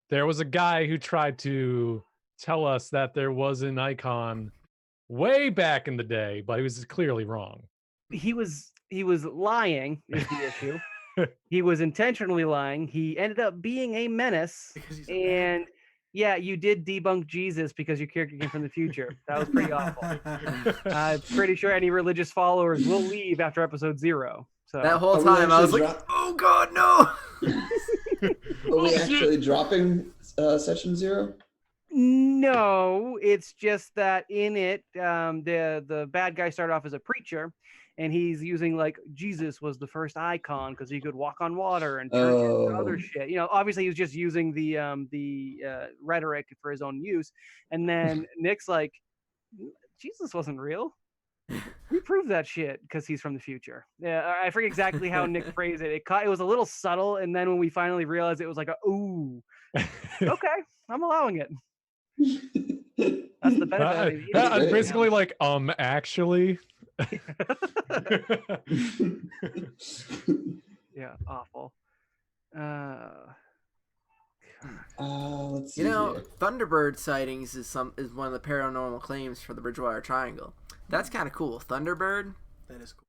there was a guy who tried to tell us that there was an icon way back in the day, but he was clearly wrong. He was lying is the issue. He was intentionally lying. He ended up being a menace. And yeah, you did debunk Jesus because your character came from the future. That was pretty awful. I'm pretty sure any religious followers will leave after episode 0. So that whole time I was like, oh God, no. Are we actually dropping Session Zero? No, it's just that in it, the bad guy started off as a preacher, and he's using like Jesus was the first icon because he could walk on water and turn into other shit. Obviously he was just using the rhetoric for his own use. And then Nick's like, Jesus wasn't real. We proved that shit because he's from the future. Yeah, I forget exactly how Nick phrased it. It was a little subtle, and then when we finally realized it was like, ooh, okay, I'm allowing it. That's the benefit. I'm basically like, actually. Yeah, awful. Let's see. Thunderbird sightings is one of the paranormal claims for the Bridgewater Triangle. That's kind of cool. Thunderbird. That is cool.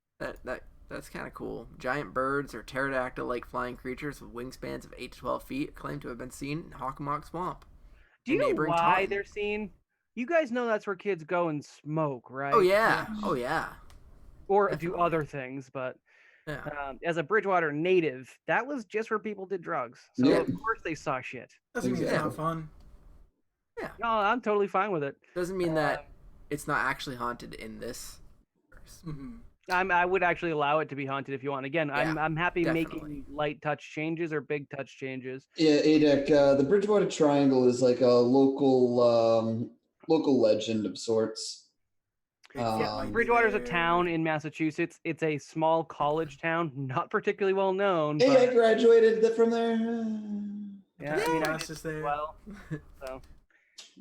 That's kind of cool. Giant birds or pterodactyl-like flying creatures with wingspans of 8 to 12 feet claim to have been seen in Hockomock Swamp. Do you know why they're seen? You guys know that's where kids go and smoke, right? Oh yeah. Oh yeah. Or do other things, but as a Bridgewater native, that was just where people did drugs. So of course they saw shit. Doesn't mean it's not fun. Yeah. No, I'm totally fine with it. Doesn't mean that it's not actually haunted in this verse. Mm-hmm. I would actually allow it to be haunted if you want. Again, I'm happy making light touch changes or big touch changes. Yeah, Adek, the Bridgewater Triangle is like a local legend of sorts. Bridgewater's a town in Massachusetts. It's a small college town, not particularly well known. Hey, I graduated from there. Yeah, I mean, I did as well. So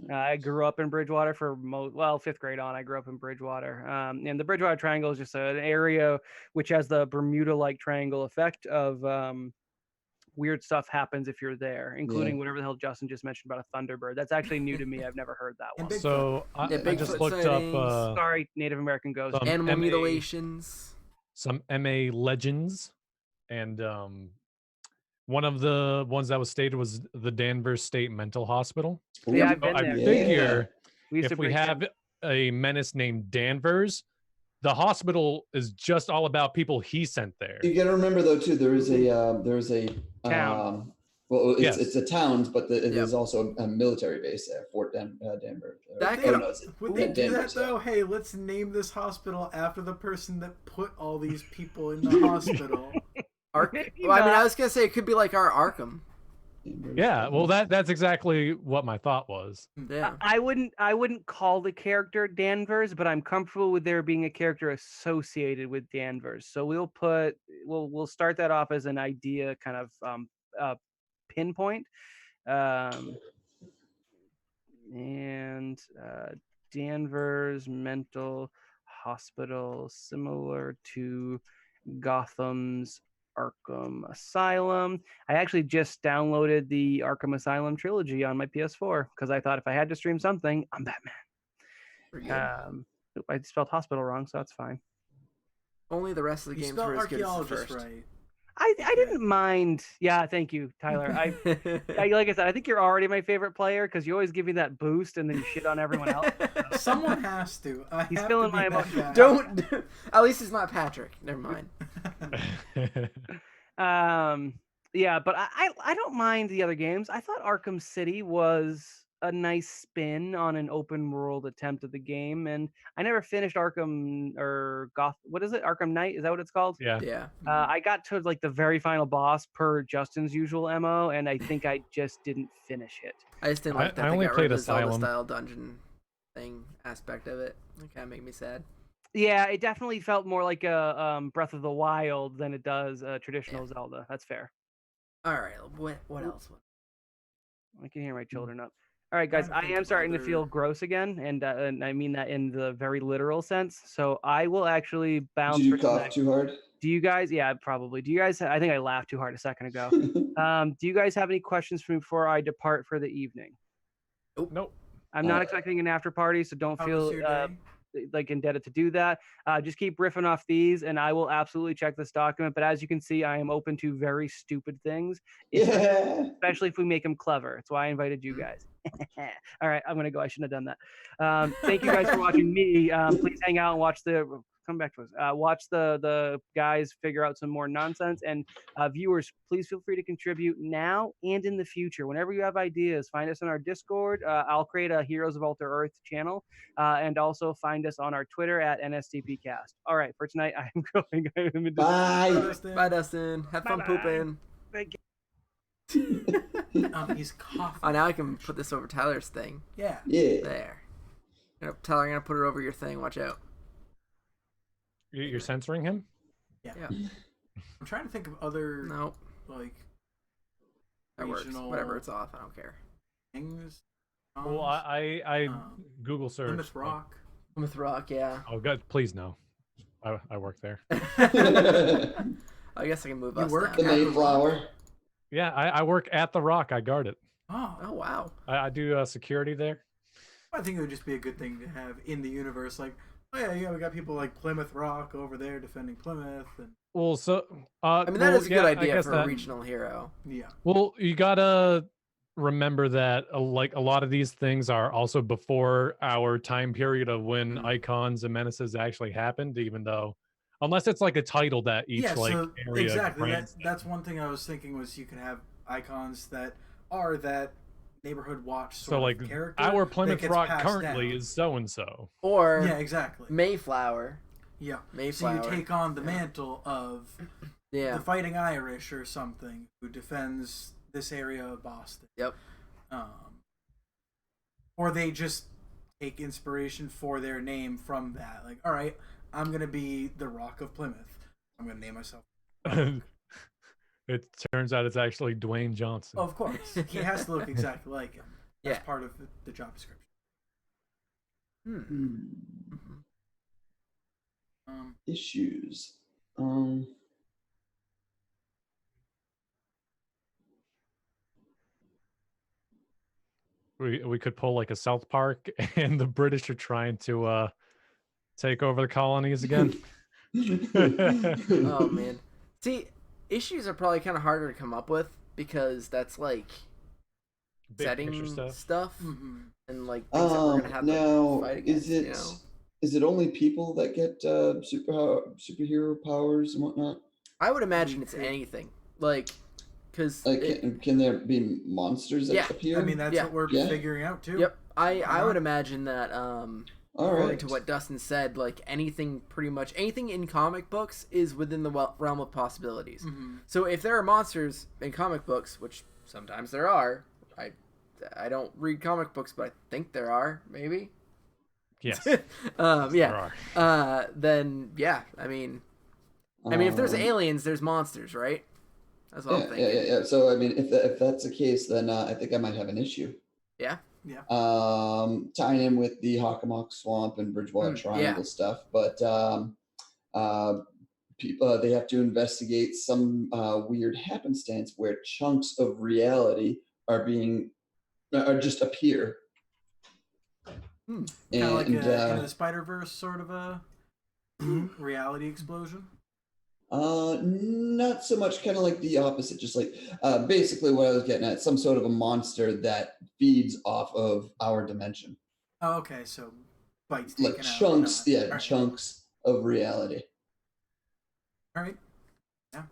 I grew up in Bridgewater for 5th grade on. I grew up in Bridgewater, and the Bridgewater Triangle is just an area which has the Bermuda-like triangle effect of weird stuff happens if you're there, including whatever the hell Justin just mentioned about a Thunderbird. That's actually new to me. I've never heard that one. So I just looked up. Sorry, Native American ghosts. Animal mutilations. Some MA legends, and one of the ones that was stated was the Danvers State Mental Hospital. Yeah, I've been there. I figure if we have a menace named Danvers, the hospital is just all about people he sent there. You got to remember though too. There's a town. It's a town, but it is also a military base there, Fort Denver. Would they do that though? Hey, let's name this hospital after the person that put all these people in the hospital. I was gonna say it could be like our Arkham. Yeah, well, that's exactly what my thought was. Yeah. I wouldn't call the character Danvers, but I'm comfortable with there being a character associated with Danvers. So we'll start that off as an idea, kind of pinpoint, and Danvers Mental Hospital, similar to Gotham's Arkham Asylum. I actually just downloaded the Arkham Asylum trilogy on my PS4 because I thought if I had to stream something, I'm Batman. I spelled hospital wrong, so that's fine. Only the rest of the You games spelled were as good as the archaeologist first. right. I didn't mind. Yeah, thank you, Tyler. I like I said, I think you're already my favorite player because you always give me that boost and then you shit on everyone else. Someone has to. He's feeling my emotions. emotions. Don't. At least it's not Patrick. Never mind. Yeah, but I don't mind the other games. I thought Arkham City was a nice spin on an open world attempt at the game, and I never finished Arkham or what is it? Arkham Knight? Is that what it's called? Yeah. Yeah. I got to like the very final boss per Justin's usual MO, and I think I just didn't finish it. I just didn't like that. I they only got played rid of the Zelda Asylum. style dungeon thing aspect of it. It kind of made me sad. Yeah, it definitely felt more like a Breath of the Wild than it does a traditional Zelda. That's fair. All right. What else? I can hear my children up. All right, guys, I am starting to feel gross again, and I mean that in the very literal sense. So I will actually bounce. Did you for cough tonight. too hard? Do you guys? Yeah, probably. Do you guys? I think I laughed too hard a second ago. Do you guys have any questions for me before I depart for the evening? Nope. I'm not expecting an after party, so don't How feel was your day? like indebted to do that. Just keep riffing off these, and I will absolutely check this document. But as you can see, I am open to very stupid things, Yeah. especially if we make them clever. That's why I invited you guys. All right, I'm gonna go. I shouldn't have done that. Thank you guys for watching me. Please hang out and watch come back to us. Watch the guys figure out some more nonsense. And viewers, please feel free to contribute now and in the future. Whenever you have ideas, find us on our Discord. I'll create a Heroes of Alter Earth channel, and also find us on our Twitter at NSTPcast. All right, for tonight, I'm going. Bye. Bye, Dustin. Have fun Bye-bye. pooping. Thank you. He's coughing. Oh, now I can put this over Tyler's thing. Yeah. Yeah. There. Tyler, I'm gonna put it over your thing. Watch out. You're censoring him? Yeah. I'm trying to think of other Nope. like That works. regional Whatever. It's off. I don't care. things. Well, I Um, Google search. Plymouth Rock. Plymouth Rock. Yeah. Oh God, please no. I work there. I guess I can move You us work The down. Mayflower. Yeah, I work at the Rock. I guard it. Oh, Oh wow. I do security there. I think it would just be a good thing to have in the universe. Like, oh yeah, we got people like Plymouth Rock over there defending Plymouth, and Well, so I mean, that is a good I idea guess for that- a regional hero. yeah, Well, you gotta remember that like a lot of these things are also before our time period of when icons and menaces actually happened, even though unless it's like a title that each yeah. like So area exactly, grants. that's one thing I was thinking was you could have icons that are that neighborhood watch sort So of like character. our that Plymouth gets Rock passed currently down. is so and so. Or Yeah, exactly. Mayflower. Yeah. So Mayflower. you take on the mantle of Yeah. the Fighting Irish or something who defends this area of Boston. Yep. Or they just take inspiration for their name from that. Like, all right, I'm gonna be the Rock of Plymouth. I'm gonna name myself. It turns out it's actually Dwayne Johnson. Of course, he has to look exactly like him. That's Yeah. part of the job description. Issues. We could pull like a South Park, and the British are trying to take over the colonies again. Oh man. See, issues are probably kind of harder to come up with because that's like Big setting picture stuff, Mm-hmm. and like things that we're gonna have Now, to fight against. is it You know? is it only people that get superhero powers and whatnot? I would imagine it's anything like because Like, can there be monsters that Yeah, appear? I mean, that's Yeah. what we're Yeah. figuring out too. yep. I Why would not? imagine that all according right. to what Dustin said, like anything, pretty much anything in comic books is within the realm of possibilities. Mhm. So if there are monsters in comic books, which sometimes there are. I don't read comic books, but I think there are, maybe. Yes. Yeah. There are. Then yeah, I mean if there's aliens, there's monsters, right? That's what I'm thinking. Yeah. So I mean, if that's the case, then I think I might have an issue. Yeah. Tying in with the Hockomock Swamp and Bridgewater Triangle stuff, but people they have to investigate some weird happenstance where chunks of reality are just appear. Kind of like into the Spider-Verse sort of a reality explosion. Not so much, kind of like the opposite, just like basically what I was getting at, some sort of a monster that feeds off of our dimension. Oh, okay, so bites like taken chunks, out. Right. Chunks of reality. All right. Yeah.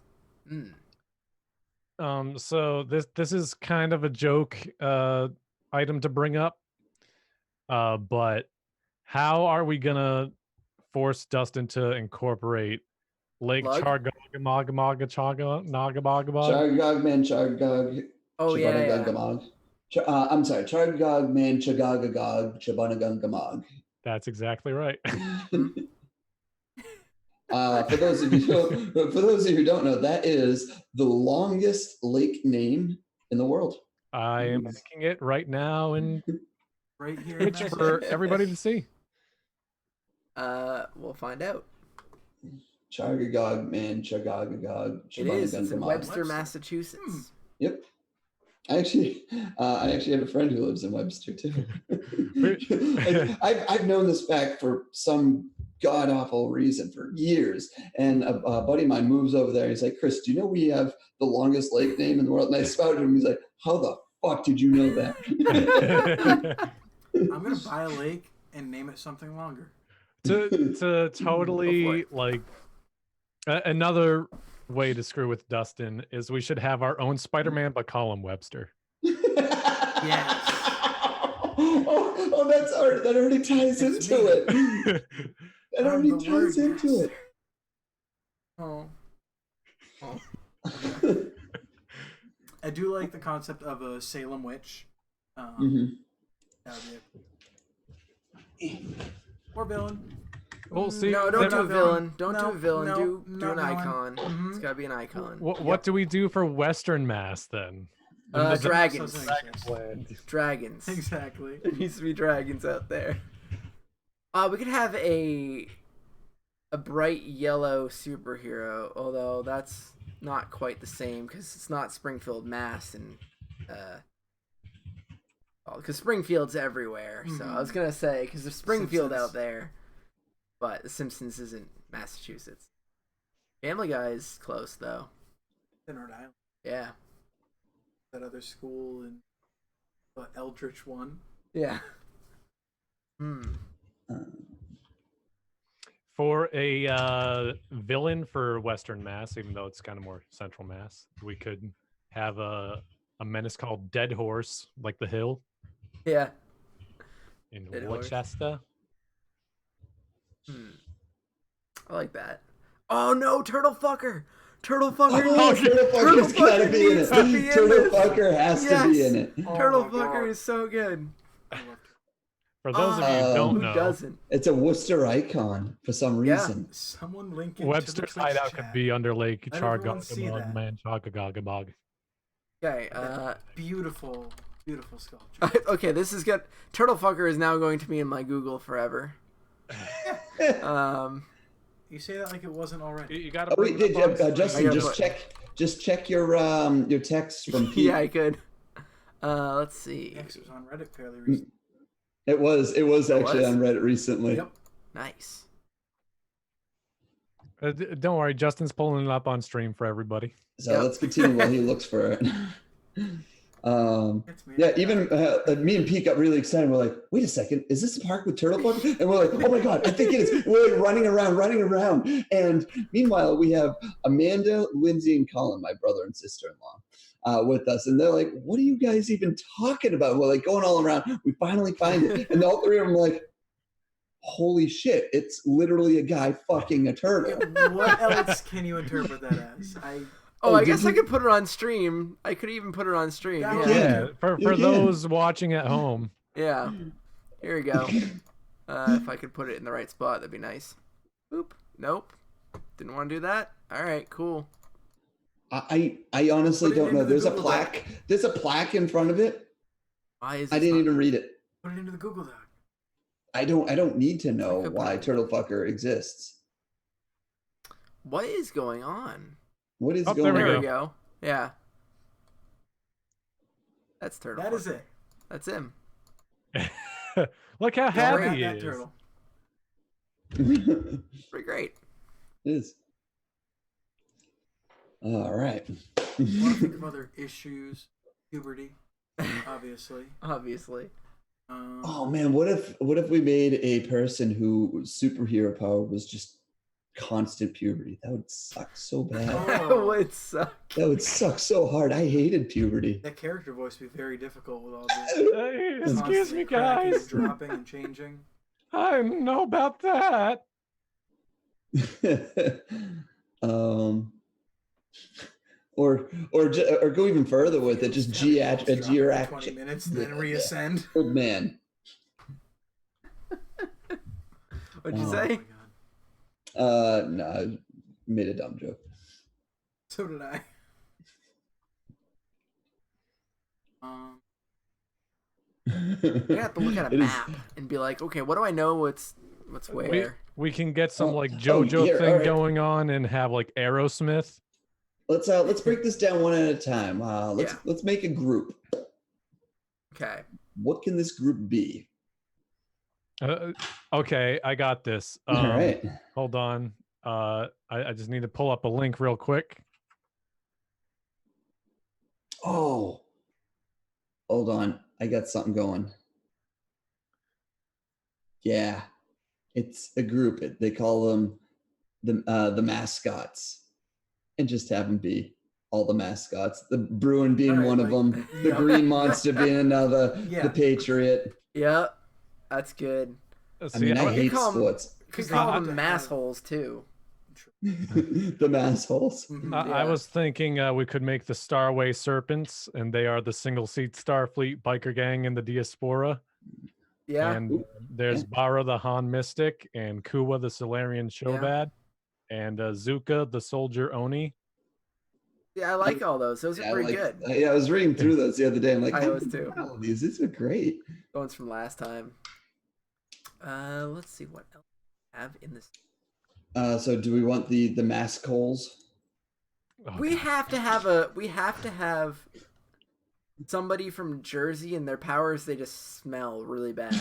So this is kind of a joke item to bring up. But how are we gonna force Dustin to incorporate Lake Chargog Man Chargog. Oh yeah. I'm sorry, Chargog Man Chagagagog Chabunagungamog. That's exactly right. For those of you who don't know, that is the longest lake name in the world. I am making it right now and right here Twitch for everybody to see. We'll find out. Chargagog Man Chagagagog. It is. It's in Webster, Massachusetts. Yep. I actually have a friend who lives in Webster too. I've known this fact for some god awful reason for years, and a buddy of mine moves over there. He's like, "Chris, do you know we have the longest lake name in the world?" And I spouted him. He's like, "How the fuck did you know that?" I'm gonna buy a lake and name it something longer. To totally like another way to screw with Dustin is we should have our own Spider-Man, but call him Webster. Yes. Oh, that already ties into it. That already ties into it. Oh. I do like the concept of a Salem witch. Or villain. We'll see. No, don't do a villain. Don't do a villain. Do an icon. It's gotta be an icon. What do we do for Western Mass then? Dragons. Dragons. Exactly. There needs to be dragons out there. We could have a bright yellow superhero, although that's not quite the same because it's not Springfield, Mass, and because Springfield's everywhere. So I was gonna say because there's Springfield out there, but The Simpsons isn't Massachusetts. Family Guy is close though. In Rhode Island. Yeah. That other school in Eldritch one. Yeah. For a villain for Western Mass, even though it's kind of more Central Mass, we could have a menace called Dead Horse, like the hill. Yeah. In Dead Worcester. I like that. Oh no, Turtle Fucker! Turtle Fucker! Turtle Fucker be in it. Turtle Fucker has to be in it. Turtle Fucker is so good. For those of you who don't know, doesn't? It's a Worcester icon for some reason. Someone link it. Webster's hideout could be under Lake Chargog Man Chagagagabog. Okay, beautiful sculpture. Okay, this is good. Turtle Fucker is now going to be in my Google forever. You say that like it wasn't already. You gotta Justin, just check your text from Pete. Yeah, I could. Let's see. X was on Reddit fairly recently. It was actually on Reddit recently. Yep. Nice. Don't worry, Justin's pulling it up on stream for everybody. So let's continue while he looks for it. Yeah, even me and Pete got really excited. We're like, wait a second, is this a park with Turtle Fucker? And we're like, oh my god, I think it is. We're like running around. And meanwhile, we have Amanda, Lindsay, and Colin, my brother and sister-in-law, with us. And they're like, what are you guys even talking about? We're like going all around. We finally find it. And all three of them are like, holy shit, it's literally a guy fucking a turtle. What else can you interpret that as? Oh, I guess I could put it on stream. I could even put it on stream. Yeah. For those watching at home. Yeah. Here we go. If I could put it in the right spot, that'd be nice. Boop. Nope. Didn't want to do that. All right. Cool. I honestly don't know. There's a plaque. There's a plaque in front of it. Why is I didn't even read it. Put it into the Google Doc. I don't need to know why Turtlefucker exists. What is going on? What is going there on? There we go. Yeah. That's Turtle. That is it. That's him. Look how happy he that is. turtle. Pretty great. It is. All right. I want to think of other issues. Puberty, obviously. Obviously. Oh man, what if we made a person whose superhero power was just constant puberty? That would suck so bad. That would suck. That would suck so hard. I hated puberty. That character voice would be very difficult with all this. Hey, excuse me, Constant cracking guys. and dropping and changing. I don't know about that. Or go even further with it. Just Drop for 20 G-Reaction. minutes, then reascend. Old man. What'd you Oh. say? Oh my god. No, I made a dumb joke. So did I. You have to look at a It is- map and be like, okay, what do I know? What's where? We can get some like Oh, JoJo here, thing alright. going on and have like Aerosmith. Let's break this down one at a time. Let's make a group. Okay. What can this group be? Okay, I got this. All right. Hold on. I just need to pull up a link real quick. Oh, hold on. I got something going. Yeah, it's a group. They call them the mascots, and just have them be all the mascots. The Bruin being one of them, the Yep. Green Monster being another, Yeah. the Patriot. Yep. That's good. I mean, I you hate call 'em- sports. Could They call have them to have- massholes too. The massholes. Mhm. I was thinking we could make the Starway Serpents, and they are the single-seat Starfleet biker gang in the Diaspora. Yeah. And there's Yeah. Bara the Han Mystic, and Kuwa the Solarian Shobad, and Zuka the Soldier Oni. Yeah, I like all those. Those are Yeah, pretty like- good. Yeah, I was reading through those the other day. I'm like, I oh, was too. wow, these are great. Ones from last time. Let's see what else we have in this. So do we want the mask holes? Oh, We have to have somebody from Jersey, and their powers, they just smell really bad.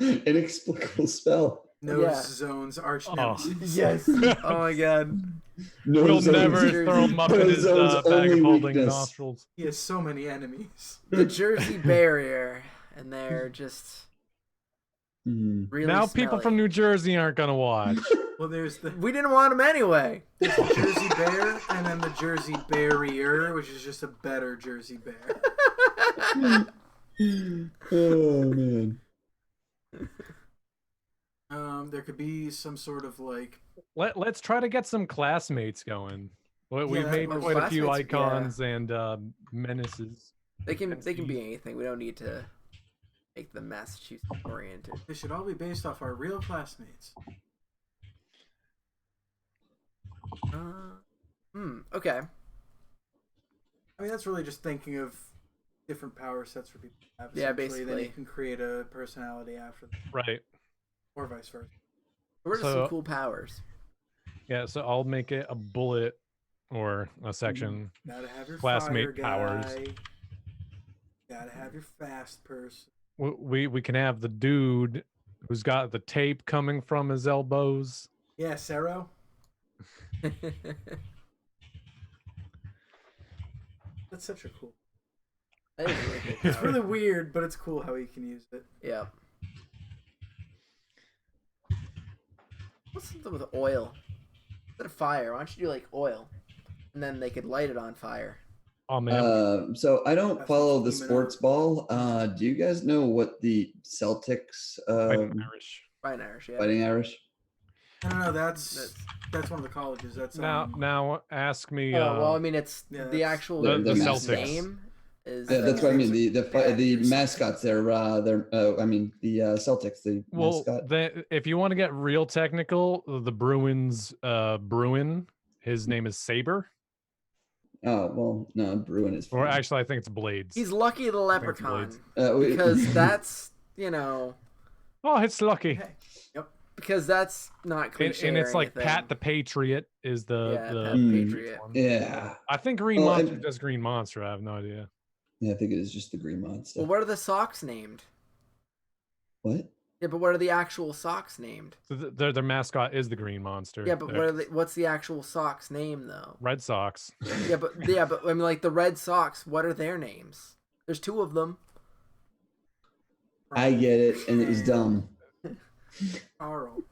Inexplicable spell. Nose Yeah. Zone's arch Oh. nemesis. Yes. Oh my god. No We'll zones. never Jersey. throw him up in his Zone's bag only of holding weakness. nostrils. He has so many enemies. The Jersey barrier, and they're just Hmm. really Now people from smelly. New Jersey aren't gonna watch. Well, there's the We didn't want them anyway. Jersey Bear, and then the Jersey Barrier, which is just a better Jersey Bear. Oh man. There could be some sort of like Let's try to get some classmates going. We've Yeah, made oh, quite a few classmates, yeah. icons and menaces. They can be anything. We don't need to make them Massachusetts oriented. they should all be based off our real classmates. Okay. I mean, that's really just thinking of different power sets for people to have. Yeah, essentially. Then basically. you can create a personality after them, Right. or vice versa. What are So- some cool powers? Yeah, so I'll make it a bullet or a section. Gotta have your Classmate fire powers. guy. Gotta have your fast person. We can have the dude who's got the tape coming from his elbows. Yeah, Sero. That's such a cool. That is really good It's power. really weird, but it's cool how he can use it. Yeah. What's something with oil? Instead of fire, why don't you do like oil? And then they could light it on fire. Oh man, So I don't That's follow the what's coming sports ball. Do you guys know what the Celtics Fighting Irish. Fine Irish, yeah. Fighting Irish? No, that's one of the colleges. That's now ask me. well, I mean, it's yeah, the actual the team's Celtics. name. Is Yeah, that's what I mean. The Badgers. mascots. They're I mean the Celtics. The mascot. If you want to get real technical, the Bruins Bruin, his name is Saber. Oh well, no, Bruin is. Or fine. actually, I think it's Blades. He's Lucky the Leprechaun Blades. because that's Oh, it's Lucky. Yep. because that's not cliche. And it's or like anything. Pat the Patriot is the Pat the Patriot. one. Yeah. I think Green Well, Monster does Green Monster. I have no idea. Yeah, I think it is just the Green Monster. Well, what are the socks named? What? Yeah, but what are the actual socks named? So their mascot is the Green Monster. Yeah, but what's the actual socks name though? Red Sox. Yeah, but I mean, like the Red Sox. What are their names? There's two of them. I get it, and it was dumb. Carl.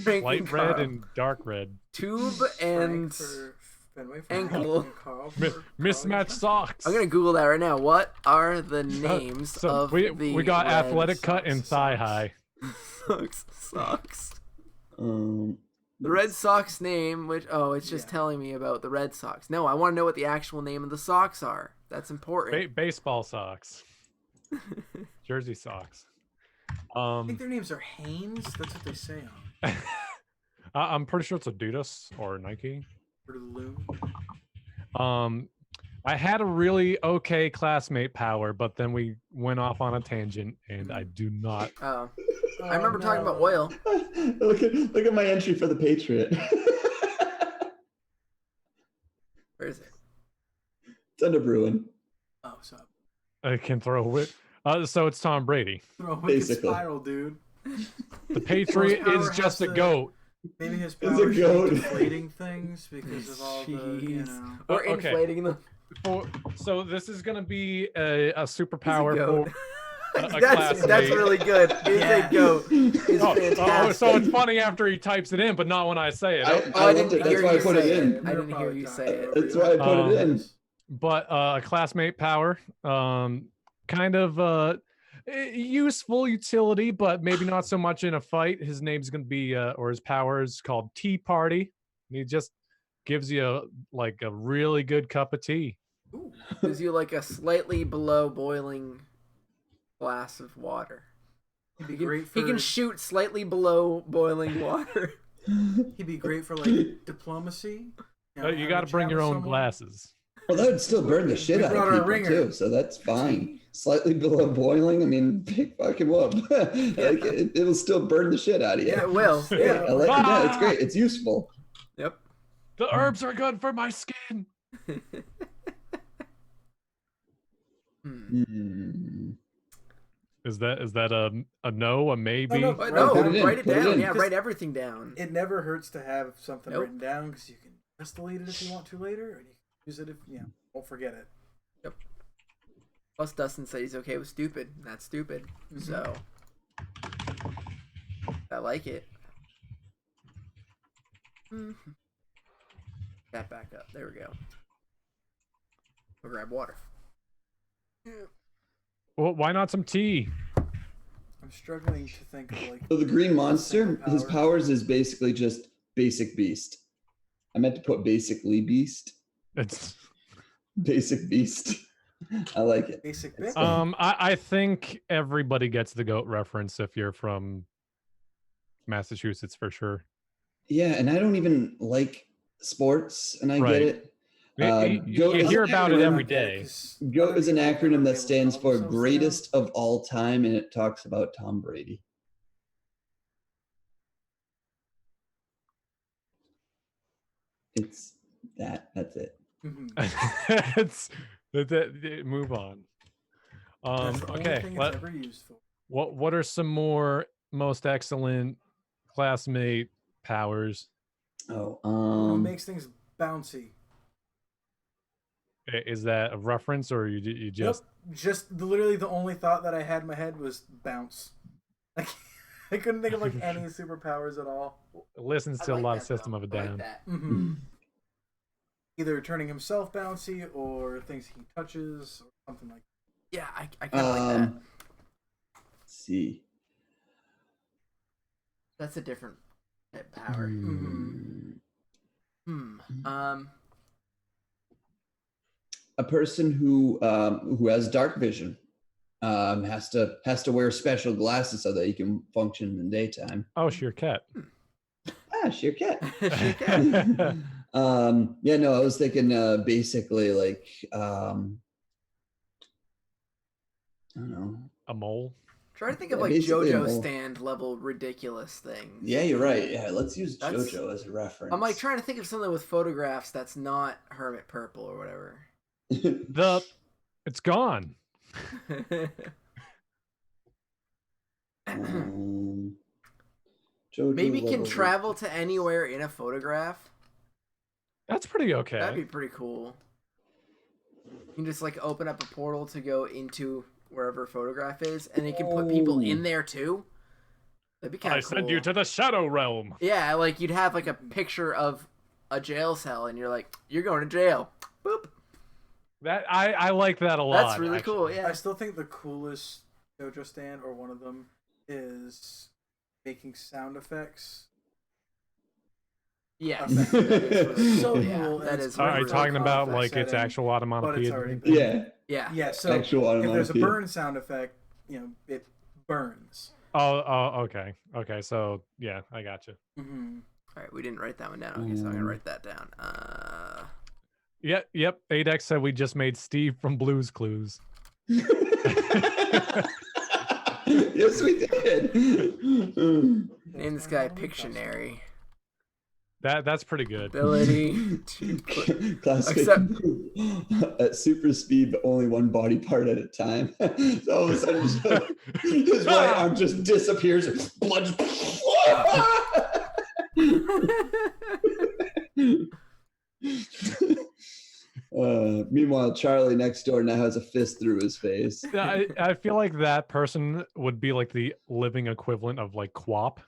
Frank Light and red Carl. and dark red. Tube Frank and for Fenway, for ankle. Carl for Mismatched socks. I'm gonna Google that right now. What are the names So of we the got Red athletic cut and Sox. thigh high. Socks. Um, The Red Sox name, which it's just telling me about the Red Sox. No, I want to know what the actual name of the socks are. That's important. Baseball socks. Jersey socks. I think their names are Hanes. That's what they say on I'm pretty sure it's Adidas or Nike. for the loom. I had a really okay classmate power, but then we went off on a tangent, and I do not. Oh, I remember talking about oil. look at my entry for the Patriot. Where is it? It's under Bruin. Oh, so I can throw it. So it's Tom Brady. throw a wicked Basically. spiral, dude. The Patriot Power is has just a to- goat. Maybe his It's a power should goat. be deflating things because of all the, you Jeez. know. We're Okay. inflating them. So this is gonna be a superpower goat. for a That's classmate. really good. He's Yeah. a goat. He's fantastic. So it's funny after he types it in, but not when I say it. I loved it. That's hear why I you put it say in. I didn't hear you say it. That's why I put it in. But a classmate power, kind of useful utility, but maybe not so much in a fight. His name's gonna be or his power is called Tea Party. And he just gives you like a really good cup of tea. Ooh, gives you like a slightly below boiling glass of water. He'd be He great for can shoot slightly below boiling water. he'd be great for like diplomacy. You having got to a bring chat your with own someone. glasses. Well, that would still burn the shit We out brought of our people ringer. too, so that's fine. Slightly below boiling. I mean, big fucking whoop. Like, it'll still burn the shit out of you. Yeah, it will. Yeah, I like it. Yeah, it's great. It's useful. Yep. The herbs are good for my skin. Hmm. Is that a no, a maybe? no, But Write no, it in, write it put it down. in. Yeah, write everything down. It never hurts to have something Nope. written down because you can escalate it if you want to later, and you can use it if won't forget it. Plus, Dustin said he's okay with stupid. And that's stupid. So, I like it. That back up. There we go. We'll grab water. Well, why not some tea? I'm struggling to think of like. So the Green Monster, Superpower. his powers is basically just basic beast. I meant to put basically beast. It's Basic beast. I like it. Basic bit. I think everybody gets the goat reference if you're from Massachusetts for sure. Yeah, and I don't even like sports, and I Right. get it. You hear about it every day. GOAT is an acronym that stands for Greatest of All Time, and it talks about Tom Brady. It's that. That's it. Mhm. It's move on. That's the only Okay. thing it's ever used for. What are some more most excellent classmate powers? Oh, Who makes things bouncy? Is that a reference or you just Just literally the only thought that I had in my head was bounce. Like I couldn't think of like any superpowers at all. listens to a lot of System of a Down? Mm-hmm. Either turning himself bouncy or things he touches or something like that. Yeah, I kind of like that. Let's see. That's a different. power. A person who has dark vision has to wear special glasses so that he can function in the daytime. Oh, Shere Cat. Shere Cat. Shere Cat. Yeah, no, I was thinking basically like I don't know. A mole. Try to think of like JoJo stand level ridiculous things. Yeah, you're right. Yeah, let's use JoJo as a reference. I'm like trying to think of something with photographs that's not Hermit Purple or whatever. It's gone. Maybe can travel to anywhere in a photograph. That's pretty okay. That'd be pretty cool. You can just like open up a portal to go into wherever a photograph is, and you can put people in there too. That'd be kind of cool. I send you to the Shadow Realm. Yeah, like you'd have like a picture of a jail cell, and you're like, you're going to jail. Boop. That I like that a lot. That's really cool. Yeah. I still think the coolest JoJo stand, or one of them, is making sound effects. Yeah. So cool. That is. Are you talking about like its actual onomatopoeia? Yeah. So if there's a burn sound effect, it burns. Okay. So yeah, I got you. Mm-hmm. All right, we didn't write that one down. Okay, so I'm gonna write that down. Yep. Adex said we just made Steve from Blue's Clues. Yes, we did. Name this guy Pictionary. That's pretty good. Ability to classic at super speed, but only one body part at a time. So all of a sudden, his right arm just disappears. Blood. Meanwhile, Charlie next door now has a fist through his face. I feel like that person would be like the living equivalent of like Quap.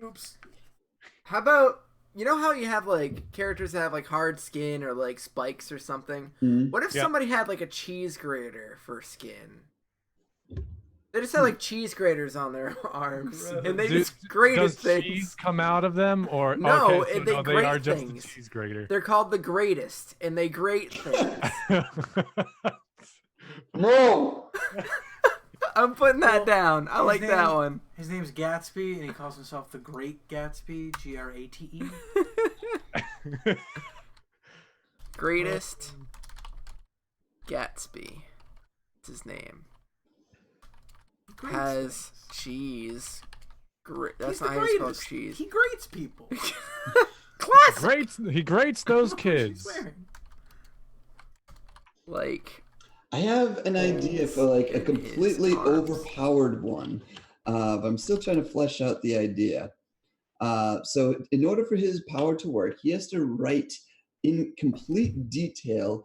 Oops. How about, how you have like characters that have like hard skin or like spikes or something? Mm-hmm. What if somebody had like a cheese grater for skin? They just had like cheese graters on their arms, and they just grated does things. Cheese come out of them, or no? Okay, so they grate are just things. a cheese grater. They're called the greatest, and they grate things. No. I'm putting that down. I like that one. His name's Gatsby, and he calls himself the Great Gatsby. Grate. Greatest Gatsby. That's his name. Has cheese. That's not how you spell cheese. He grates people. Classic. He grates those kids. Like, I have an idea for like a completely overpowered one. I'm still trying to flesh out the idea. So in order for his power to work, he has to write in complete detail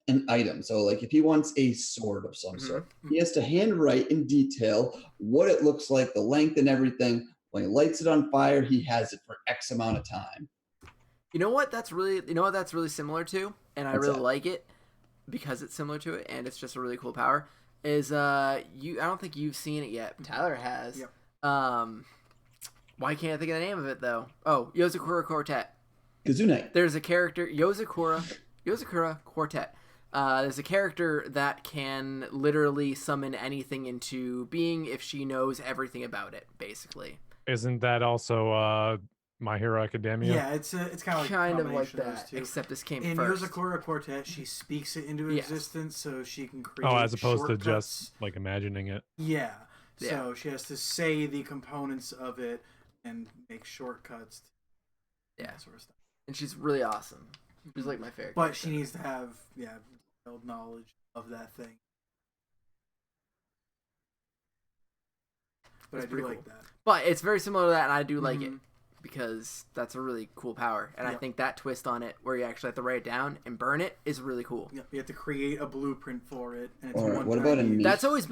an item. So like if he wants a sword of some sort, he has to handwrite in detail what it looks like, the length and everything. When he lights it on fire, he has it for X amount of time. You know what that's really similar to, and I really like it because it's similar to it, and it's just a really cool power. Is I don't think you've seen it yet. Tyler has. Yep. Why can't I think of the name of it though? Oh, Yozakura Quartet. Kazunite. There's a character, Yozakura Quartet. There's a character that can literally summon anything into being if she knows everything about it, basically. Isn't that also My Hero Academia? Yeah, it's kind of like that, except this came in first. Yozakura Quartet, she speaks it into existence, so she can create. Oh, as opposed shortcuts. to just like imagining it. Yeah. So she has to say the components of it and make shortcuts. That sort of stuff. And she's really awesome. She's like my favorite. But she needs to have detailed knowledge of that thing. But I do like that. But it's very similar to that, and I do like it because that's a really cool power. And I think that twist on it, where you actually have to write it down and burn it, is really cool. Yeah, you have to create a blueprint for it. And it's what about a niche? That's always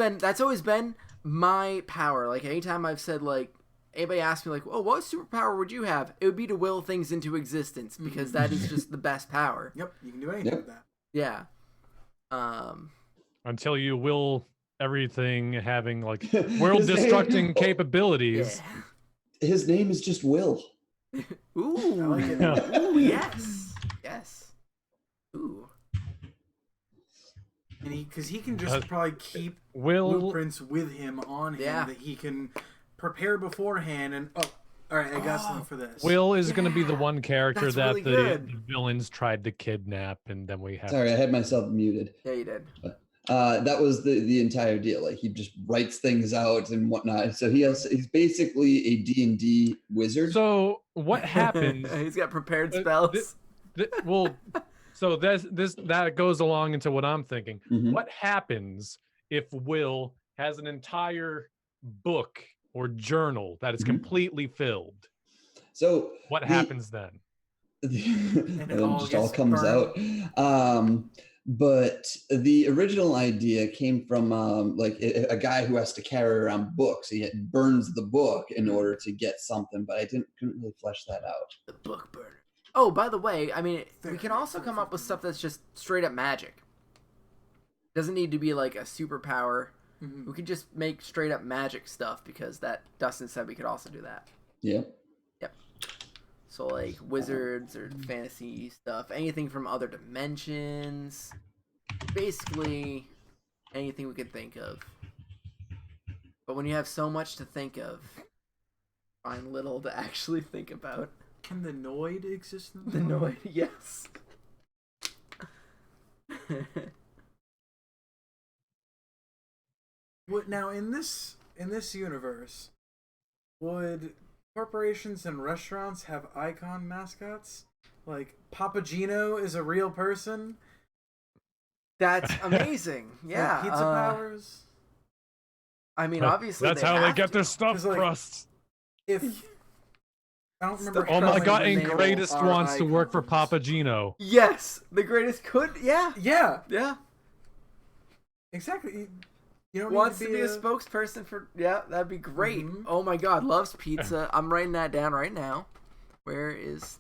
been my power. Like anytime I've said like anybody asks me like, "Oh, what superpower would you have?" It would be to will things into existence because that is just the best power. Yep, you can do anything with that. Yeah. Until you will everything having like world-destructing capabilities. Yeah. His name is just Will. Ooh. I like it. Ooh, yes. Yes. Ooh. And because he can just probably keep Will blueprints with him on him that he can prepare beforehand. And all right, I got something for this. Will is going to be the one character That's that really the good. villains tried to kidnap, and then we have. Sorry, I had myself muted. Yeah, you did. That was the entire deal. Like he just writes things out and whatnot. So he's basically a D&D wizard. So what happens? He's got prepared spells. Well, so that goes along into what I'm thinking. Mhm. What happens if Will has an entire book or journal that is completely filled? So what happens then? It all just all gets comes burned. out. But the original idea came from like a guy who has to carry around books. He burns the book in order to get something, but I couldn't really flesh that out. The book burner. Oh, by the way, I mean, we can also come up with stuff that's just straight up magic. Doesn't need to be like a superpower. Mhm. We could just make straight up magic stuff because that Dustin said we could also do that. Yeah. Yep. So like wizards or fantasy stuff, anything from other dimensions, basically anything we could think of. But when you have so much to think of, find little to actually think about. Can the Noid exist in The Noid, yes. Now in this universe, would corporations and restaurants have icon mascots? Like Papa Gino is a real person. That's amazing. Yeah. Like pizza powers. I mean, obviously that's they how they have get to. their stuffed like, crusts. If I don't remember. Oh my how god! many And labels Greatest are wants to work for icons. Papa Gino. Yes, the greatest could. Yeah, Yeah, yeah. exactly. You don't Wants need to be a spokesperson for. Yeah, that'd be great. Mhm. Oh my god, loves pizza. I'm writing that down right now. There it is.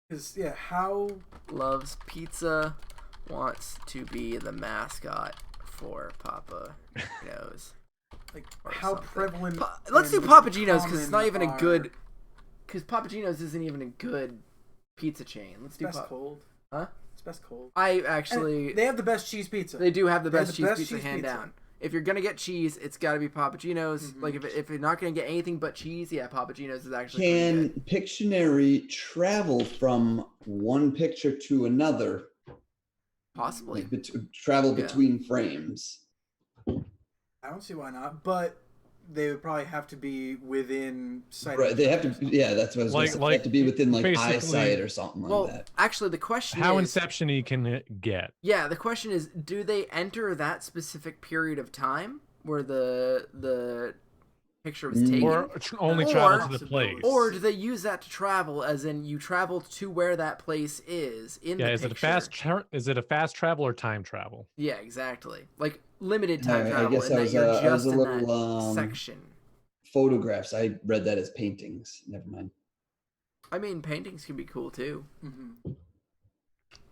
Because how Loves pizza. Wants to be the mascot for Papa Gino's. like Or how something. prevalent. Let's do and Papa Gino's because it's not common even a are- good. Because Papa Gino's isn't even a good pizza chain. Let's do Best cold. Huh? It's best cold. I actually. And they have the best cheese pizza. They do have the They have best the cheese best pizza, cheese hand pizza. down. If you're gonna get cheese, it's got to be Papa Gino's. Mhm. Like if you're not gonna get anything but cheese, yeah, Papa Gino's is actually pretty Can Pictionary travel from one picture to another? good. Possibly. Like travel Yeah. between frames. I don't see why not, but they would probably have to be within sight. Right. They have to. Yeah, that's what I was Like- gonna say. They like, have to be within like basically- eyesight or something like Well, that. actually, the question How is, Inception-y can it get? yeah, the question is, do they enter that specific period of time where the picture was taken, Or only Or- travel to the place? or do they use that to travel, as in you travel to where that place is in yeah, the is picture? is it a fast travel or time travel? Yeah, exactly. Like limited time I travel, guess and I that was, you're I was just a in that little section. photographs. I read that as paintings. Never mind. I mean, paintings can be cool too. Mm-hmm.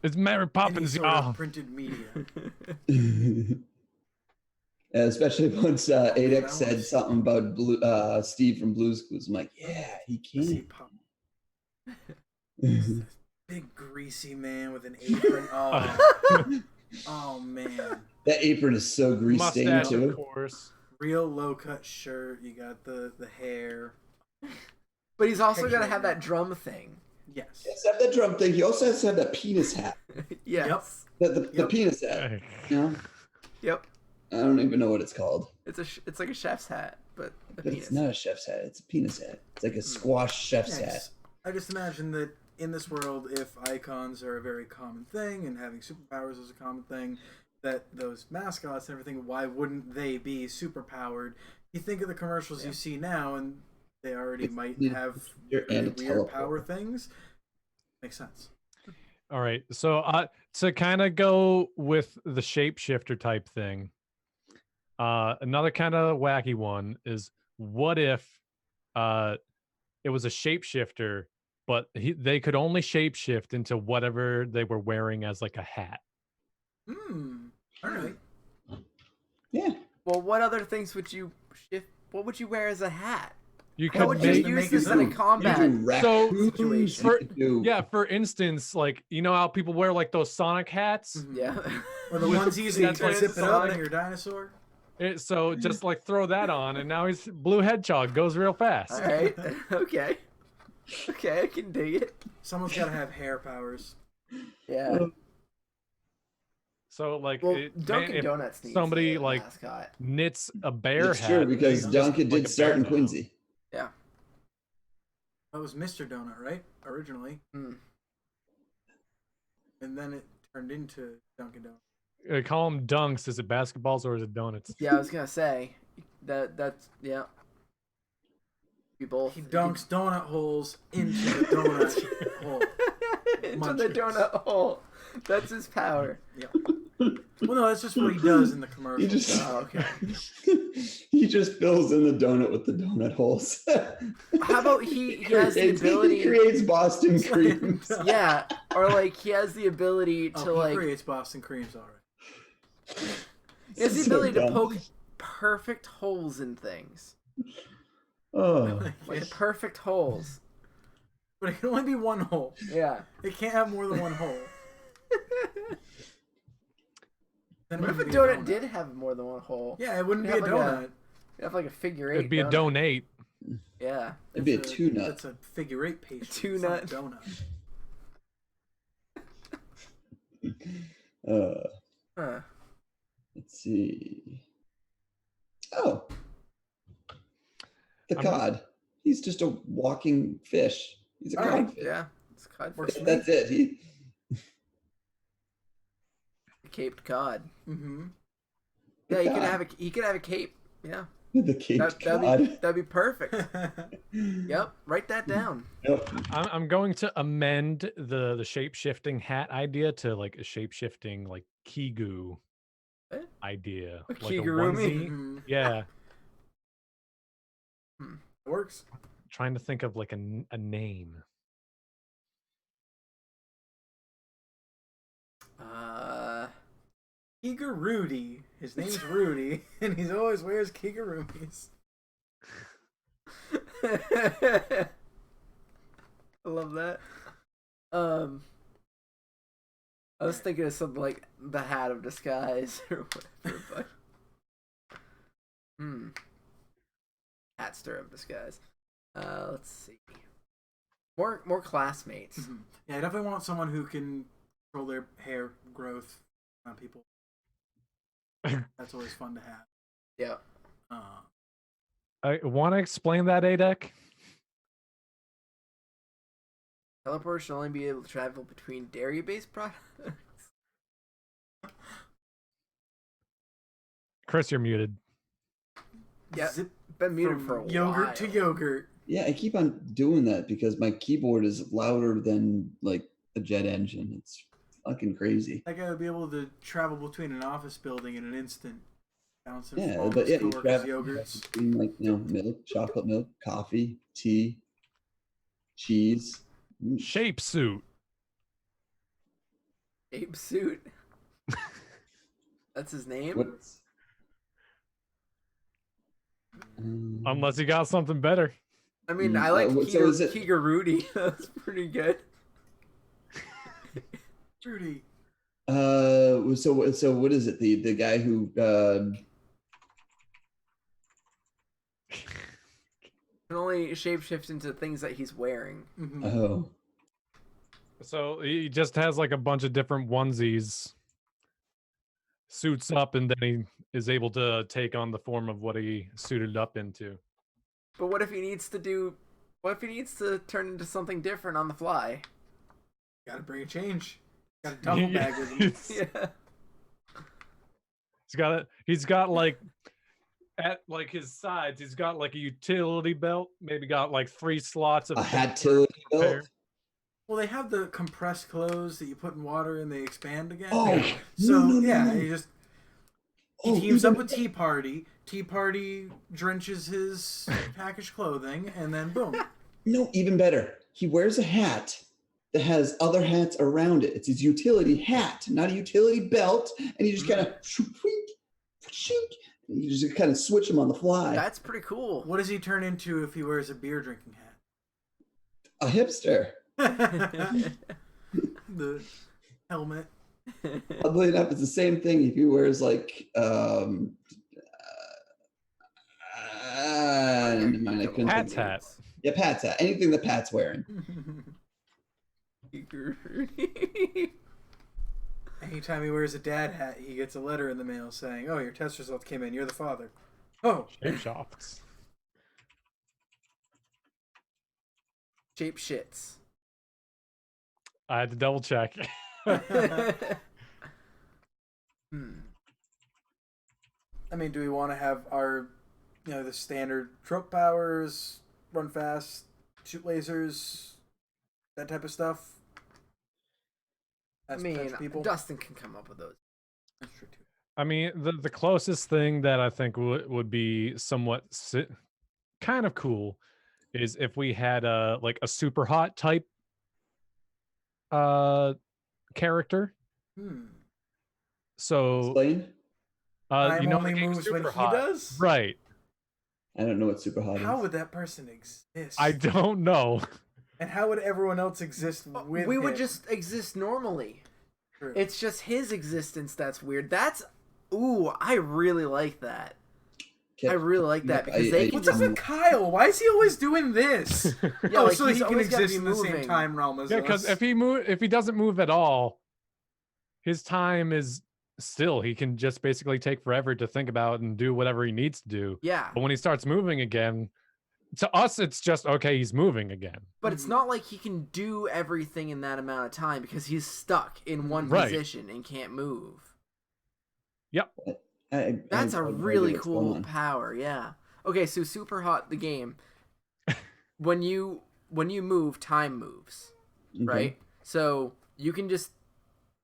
It's Mary Any Poppins, sort y'all. of printed media. Especially once Adex that said was- something about Steve from Blue's Clues. I'm like, yeah, he See can. Pop- big greasy man with an apron. Oh man, That apron is so grease stained Mustache, of too. course. real low cut shirt. You got the hair. But he's also got to Picture have it that now. drum thing. Yes. He has to have that drum thing. He also has to have that penis hat. Yes. The Yep. penis hat. You know? Yep. I don't even know what it's called. It's like a chef's hat, but a But penis. it's not a chef's hat. It's a penis hat. It's like a squash chef's hat. Yes. I just imagine that in this world, if icons are a very common thing and having superpowers is a common thing, that those mascots and everything, why wouldn't they be superpowered? You think of the commercials you see now, and they already might have You're very and a weird teleporter. power things. Makes sense. All right. So to kind of go with the shapeshifter type thing, another kind of wacky one is what if it was a shapeshifter, but they could only shapeshift into whatever they were wearing as like a hat. All right. Yeah. Well, what other things would you what would you wear as a hat? You How would you use this in a combat situation? For instance, like, you know how people wear like those Sonic hats? Yeah. Or the onesies that you can zip it up in your dinosaur? So just like throw that on, and now he's Blue Hedgehog, goes real fast. All right. Okay. Okay, I can dig it. Someone's got to have hair powers. Yeah. So like, Dunkin' Donuts needs somebody like mascot. knits a bear It's hat. true, because Dunkin' did start in Quincy. Yeah. That was Mr. Donut, right? Originally. Mm. And then it turned into Dunkin' Donuts. Call them dunks. Is it basketballs or is it donuts? Yeah, I was gonna say that's yeah. We both. He dunks donut holes into the donut hole. Into the donut hole. That's his power. Yeah. Well, no, that's just what he does in the commercial. Okay. He just fills in the donut with the donut holes. How about he has the ability? He creates Boston creams. Yeah, or like he has the ability to he creates Boston creams already. He has the ability to poke perfect holes in things. Oh, like perfect holes. But it can only be one hole. Yeah. It can't have more than one hole. What if a donut did have more than one hole? Yeah, it wouldn't be a donut. It'd have like a figure 8. It'd be a donate. Yeah. It'd be a two-nut. It's a figure 8 pastry. Two-nut donut. Let's see. Oh, the cod. He's just a walking fish. He's a codfish. Yeah, it's a codfish. That's it. Caped cod. Mm-hmm. Yeah, he could have a cape. Yeah. The caped cod. That'd be perfect. Yep. Write that down. Yep. I'm going to amend the shape-shifting hat idea to like a shape-shifting like Kigu idea. A like Kigurumi? onesie. Yeah. It works. Trying to think of like a name. Kiga Rudy. His name's Rudy, and he always wears Kigurumis. I love that. I was thinking of something like the Hat of Disguise or whatever, but Hatster of Disguise. Let's see. More classmates. Mm-hmm. Yeah, I definitely want someone who can control their hair growth on people. That's always fun to have. Yeah. I want to explain that, Adek. Teleporters should only be able to travel between dairy-based products. Chris, you're muted. Yeah, been muted for a while. Yogurt to yogurt. Yeah, I keep on doing that because my keyboard is louder than like a jet engine. It's fucking crazy. That guy would be able to travel between an office building in an instant. Bouncing Yeah, but yeah, you travel yogurts. between like milk, chocolate milk, coffee, tea, cheese. Shape suit. Ape Suit. That's his name? What's... Unless you got something better. I mean, I like Kiga Rudy. That's pretty good. Rudy. So what is it? The guy who can only shapeshift into things that he's wearing. Mm-hmm. Oh. So he just has like a bunch of different onesies, suits up, and then he is able to take on the form of what he suited up into. But what if he needs to turn into something different on the fly? Gotta bring a change. Got a duffel bag with him. Yeah. He's got like at like his sides, he's got like a utility belt, maybe got like 3 slots of a hat-tility belt. Well, they have the compressed clothes that you put in water and they expand again. Oh, so no. He teams up with Tea Party. Tea Party drenches his packaged clothing, and then boom. No, even better. He wears a hat that has other hats around it. It's his utility hat, not a utility belt. And he just kind of shink. You just kind of switch them on the fly. That's pretty cool. What does he turn into if he wears a beer drinking hat? A hipster. The helmet. Oddly enough, it's the same thing if he wears like never mind, I couldn't Pat's think of it. hat. Yeah, Pat's hat. Anything that Pat's wearing. Anytime he wears a dad hat, he gets a letter in the mail saying, "Oh, your test results came in. You're the father." Oh, Shape shocks. Shape shits. I had to double check. I mean, do we want to have our, the standard trope powers, run fast, shoot lasers, that type of stuff? I mean, Dustin can come up with those. That's true too. I mean, the closest thing that I think would be somewhat kind of cool is if we had a super hot type character. So Explain? Time you know, only the game moves when Super he Hot. does? Right. I don't know what super hot How is. would that person exist? I don't know. And how would everyone else exist with We would him? just exist normally. True. It's just his existence that's weird. I really like that. I really like that because they can What's up just with Kyle? Why is he always doing this? Yeah, like, so he's he can always gotta exist be in the same moving. time realm as us. Because if he doesn't move at all, his time is still. He can just basically take forever to think about and do whatever he needs to do. Yeah. But when he starts moving again, to us it's just okay. He's moving again. But it's not like he can do everything in that amount of time because he's stuck in one Right. position and can't move. Yep. That's a I have no really idea what's going cool on. power, yeah. Okay, so Super Hot the game. when you move, time moves, Okay. right? So you can just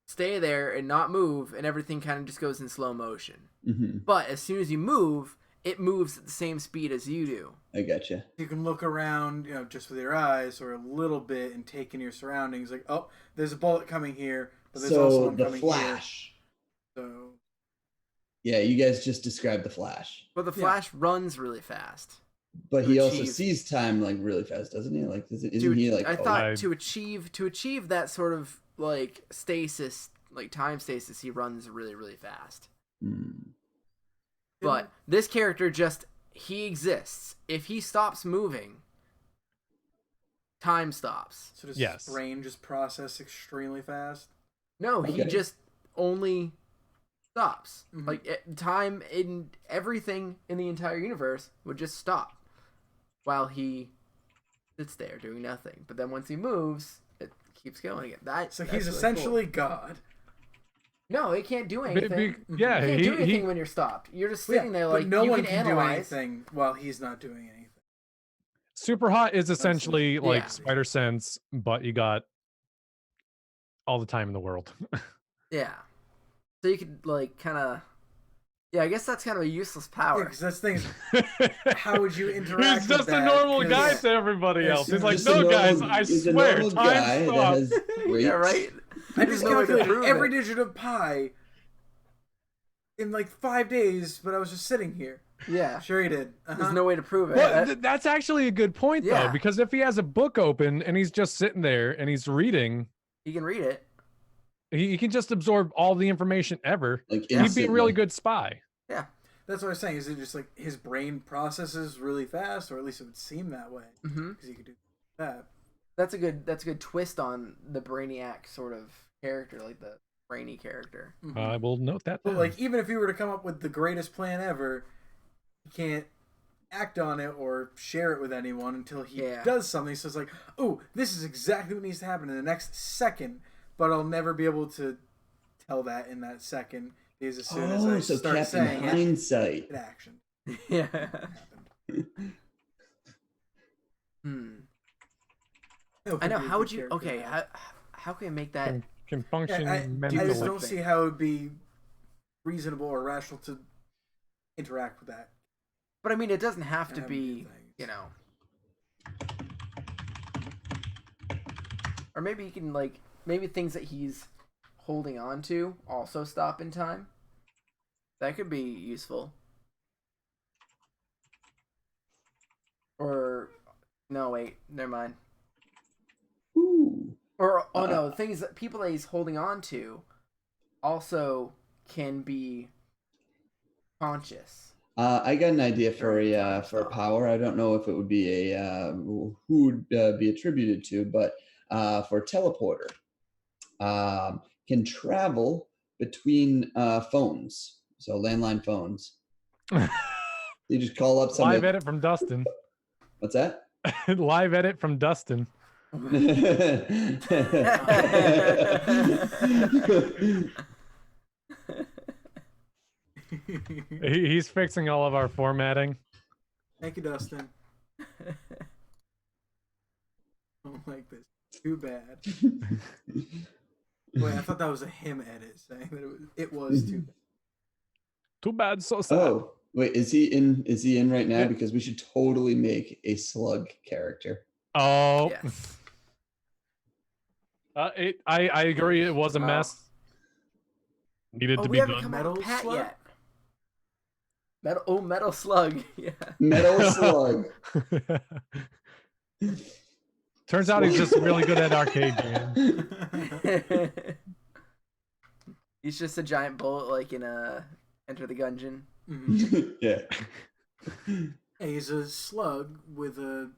stay there and not move, and everything kind of just goes in slow motion. Mm-hmm. But as soon as you move, it moves at the same speed as you do. I gotcha. you can look around, just with your eyes or a little bit and take in your surroundings. Like, oh, there's a bullet coming here, but there's also So one the coming Flash. here. So Yeah, you guys just described the Flash. But the Flash runs really fast. But To he also achieve- sees time like really fast, doesn't he? Like, isn't To- he like? I oh, thought to achieve that sort of like stasis, like time stasis, he runs really, really fast. But this character he exists. If he stops moving, time stops. So does Yes. his brain just process extremely fast? No, he Okay. just only stops. Mhm. Like time in everything in the entire universe would just stop while he sits there doing nothing. But then once he moves, it keeps going again. So That's he's really essentially cool. God. No, it can't do anything. Yeah, You can't do anything he when you're stopped. You're just sitting there like but no you one can can do analyze. anything while he's not doing anything. Super Hot is essentially like Yeah. Spider Sense, but you got all the time in the world. Yeah. So you could like kind of. Yeah, I guess that's kind of a useless power. Because that's the thing. is, How would you interact? He's with just a that? normal 'Cause- guy to everybody Yeah, else. He's he's like, Just a no, normal- guys, I he's a swear, normal time guy that stops. has great. Yeah, right. I There's just no way to calculated prove every it. digit of pi in like 5 days, but I was just sitting here. Yeah. Sure, he did. There's no way to prove it. Well, that's actually a good point, Yeah. though, because if he has a book open and he's just sitting there and he's reading, You can read it. he can just absorb all the information ever. Like He'd be a really good spy. Yeah. That's what I was saying. Is it just like his brain processes really fast, or at least it would seem that way? Mm-hmm. Because he could do that. That's a good twist on the Brainiac sort of character, like the brainy character. Mhm. I will note that. But down. like, even if he were to come up with the greatest plan ever, he can't act on it or share it with anyone until he does something. So it's like, oh, this is exactly what needs to happen in the next second, but I'll never be able to tell that in that second because as soon as I so start Captain saying Hindsight. it action Yeah. happened. I know. How would you? Okay. How can we make that? Can function I mentally. just don't see how it would be reasonable or rational to interact with that. But I mean, it doesn't have to And be. things. You know. Or maybe you can maybe things that he's holding on to also stop in time. That could be useful. Or no, wait, never mind. Ooh. Or no, things that people that he's holding on to also can be conscious. I got an idea for a power. I don't know if it would be who would be attributed to, but for teleporter, can travel between phones, so landline phones. You just call up somebody. Live edit from Dustin. What's that? Live edit from Dustin. He's fixing all of our formatting. Thank you, Dustin. I don't like this. Too bad. Wait, I thought that was a him edit saying that it was too bad. Too bad, so sad. Oh, wait, is he in right now? Yeah. Because we should totally make a slug character. Oh. Yes. I agree. It was a mess. Needed to we be haven't done. come up Metal with Pat Slug? yet. Metal Slug. Yeah. Metal slug. Turns out he's just really good at arcade games. He's just a giant bullet, like in Enter the Gungeon. Mhm. Yeah. Hey, he's a slug with a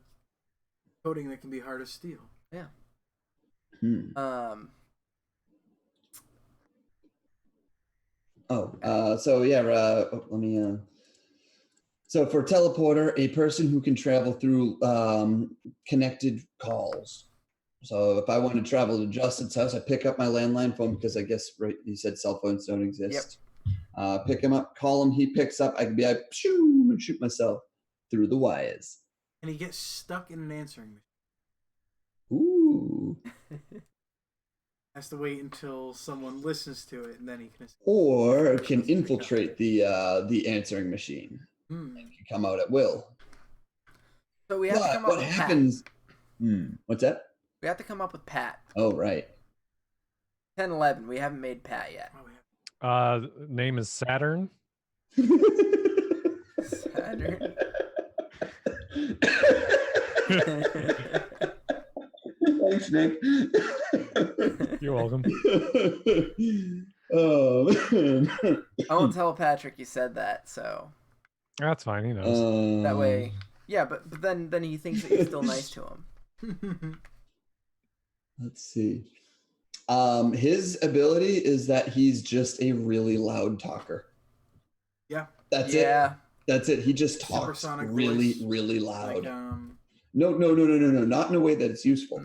coating that can be hard as steel. Yeah. So yeah, let me. So for teleporter, a person who can travel through connected calls. So if I want to travel to Justin's house, I pick up my landline phone because I guess you said cell phones don't exist. Yep. Pick him up, call him. He picks up. I can be like, shoo, and shoot myself through the wires. And he gets stuck in an answering machine. Ooh. Has to wait until someone listens to it, and then he can. Or can infiltrate the answering machine. Hmm. And can come out at will. So we have to come up what with happens? What's that? We have to come up with Pat. Oh, right. 10-11. We haven't made Pat yet. Name is Saturn. Saturn. Thanks, Nick. You're welcome. Oh. I won't tell Patrick you said that, so. That's fine. He knows. That way. Yeah, but then he thinks that you're still nice to him. Let's see. His ability is that he's just a really loud talker. Yeah. That's it. That's it. He just talks really, voice. really loud. Like, No. Not in a way that it's useful.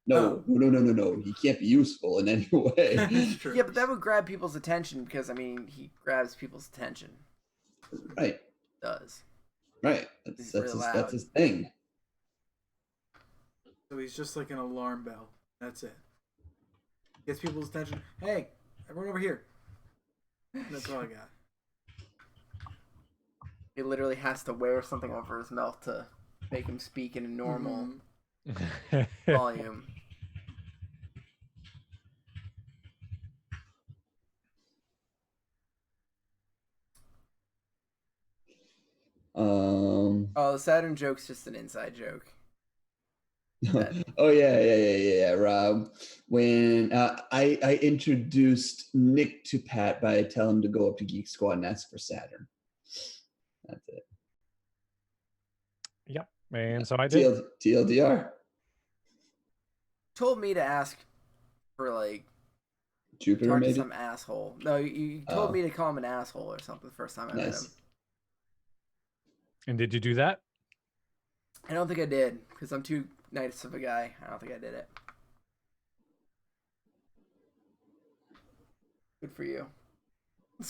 No. He can't be useful in any way. Yeah, but that would grab people's attention because, I mean, he grabs people's attention. Right. He does. Right. That's his thing. So he's just like an alarm bell. That's it. Gets people's attention. Hey, everyone over here. That's all I got. He literally has to wear something over his mouth to make him speak in a normal volume. Oh, the Saturn joke's just an inside joke. Oh yeah. Rob, when I introduced Nick to Pat by telling him to go up to Geek Squad and ask for Saturn. That's it. Yep, and so I did. TLDR. Told me to ask for like Jupiter, talk maybe? to some asshole. No, you told me to call him an asshole or something the first time I met him. And did you do that? I don't think I did because I'm too nice of a guy. I don't think I did it. Good for you. I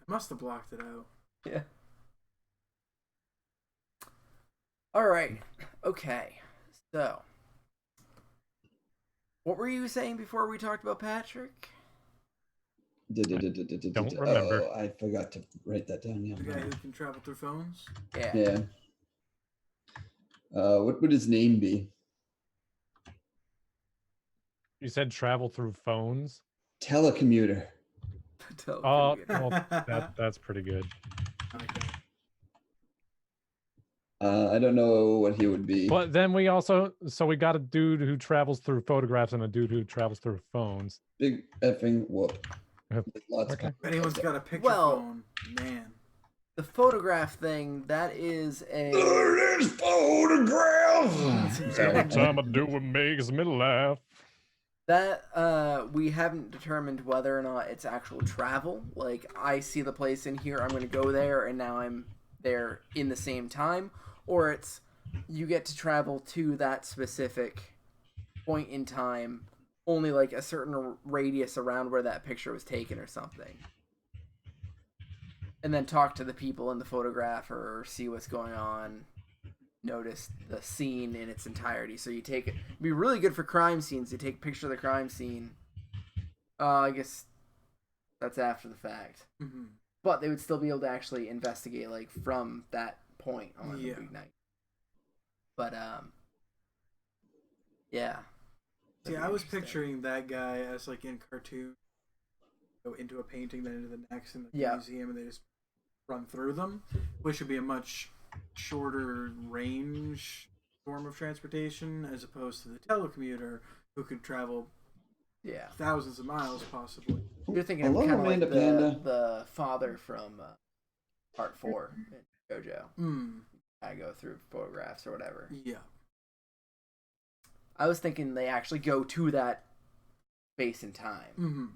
must have blocked it out. Yeah. All right. Okay. So, what were you saying before we talked about Patrick? Don't remember. Oh, I forgot to write that down. Yeah. The guy who can travel through phones? Yeah. What would his name be? You said travel through phones? Telecommuter. Oh, Telecommuter. well, that's pretty good. I don't know what he would be. But then we got a dude who travels through photographs and a dude who travels through phones. Big effing whoop. Lots Okay. of If anyone's got a picture Well- phone, man. The photograph thing, that is a... There is photograph. Every time I do it makes me laugh. That, we haven't determined whether or not it's actual travel. Like, I see the place in here, I'm going to go there, and now I'm there in the same time. Or it's, you get to travel to that specific point in time, only like a certain radius around where that picture was taken or something. And then talk to the people in the photograph or see what's going on. Notice the scene in its entirety. So you take it. It'd be really good for crime scenes. You take a picture of the crime scene. I guess that's after the fact. Mm-hmm. But they would still be able to actually investigate, like, from that point on the big night. But, yeah. See, I was picturing that guy as, like, in cartoon. Go into a painting, then into the next in the museum, and they just run through them, which would be a much shorter range form of transportation as opposed to the telecommuter who could travel thousands of miles possibly. You're thinking of kind of like the father from Part 4 in JoJo. I go through photographs or whatever. Yeah. I was thinking they actually go to that space in time. Mm-hmm.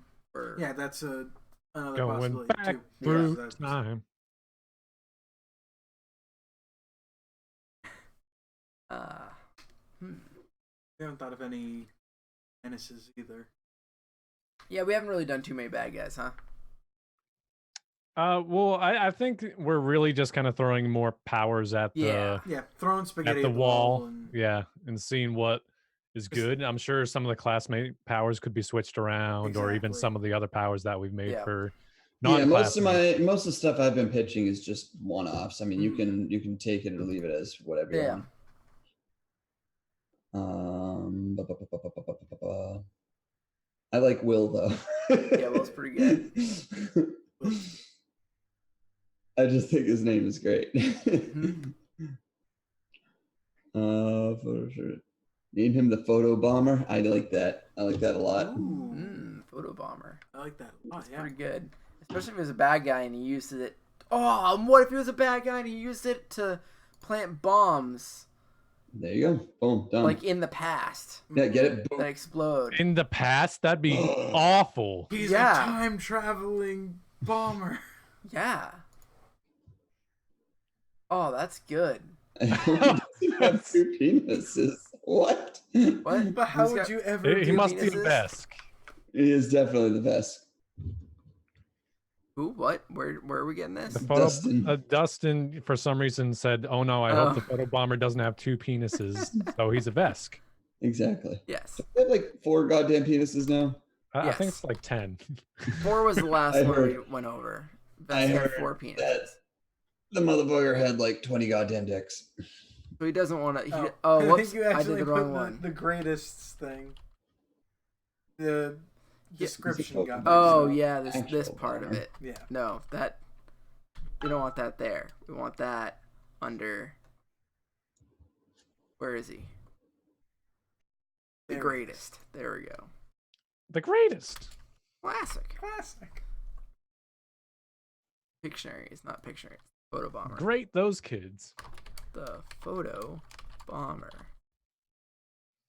Yeah, that's another possibility Going back too. through time. We haven't thought of any menaces either. Yeah, we haven't really done too many bad guys, huh? Well, I think we're really just kind of throwing more powers at throwing spaghetti at the wall. and... and seeing what is good. I'm sure some of the classmate powers could be switched around, or even some of the other powers that we've made for most of the stuff I've been pitching is just one-offs. I mean, you can take it or leave it as whatever you want. I like Will though. Yeah, Will's pretty good. I just think his name is great. Photo shirt. Name him the Photo Bomber. I like that. I like that a lot. Photo Bomber. I like that a lot. That's pretty good. Especially if he was a bad guy and he used it. Oh, what if he was a bad guy and he used it to plant bombs? There you go. Boom. Done. Like in the past. Yeah, get it? Boom. That explode. In the past? That'd be awful. He's a time-traveling bomber. Yeah. Oh, that's good. He have 2 penises. What? What? But how would you ever He must be the best. He is definitely the best. Who? What? Where are we getting this? Dustin. For some reason, said, "Oh no, I hope the Photo Bomber doesn't have 2 penises." So he's a Vesk. Exactly. Yes. They have like 4 goddamn penises now. I think it's like 10. 4 was the last one we went over. I heard 4 penises. that the motherfucker had like 20 goddamn dicks. So he doesn't want to. I whoops! think you I actually did the wrong one. The greatest thing. The description got. Oh yeah, this part of it. Yeah. No, that we don't want that there. We want that under. Where is he? The greatest. There we go. The greatest. Classic. Pictionary is not Pictionary. Photo Bomber. Great, those kids. The Photo Bomber.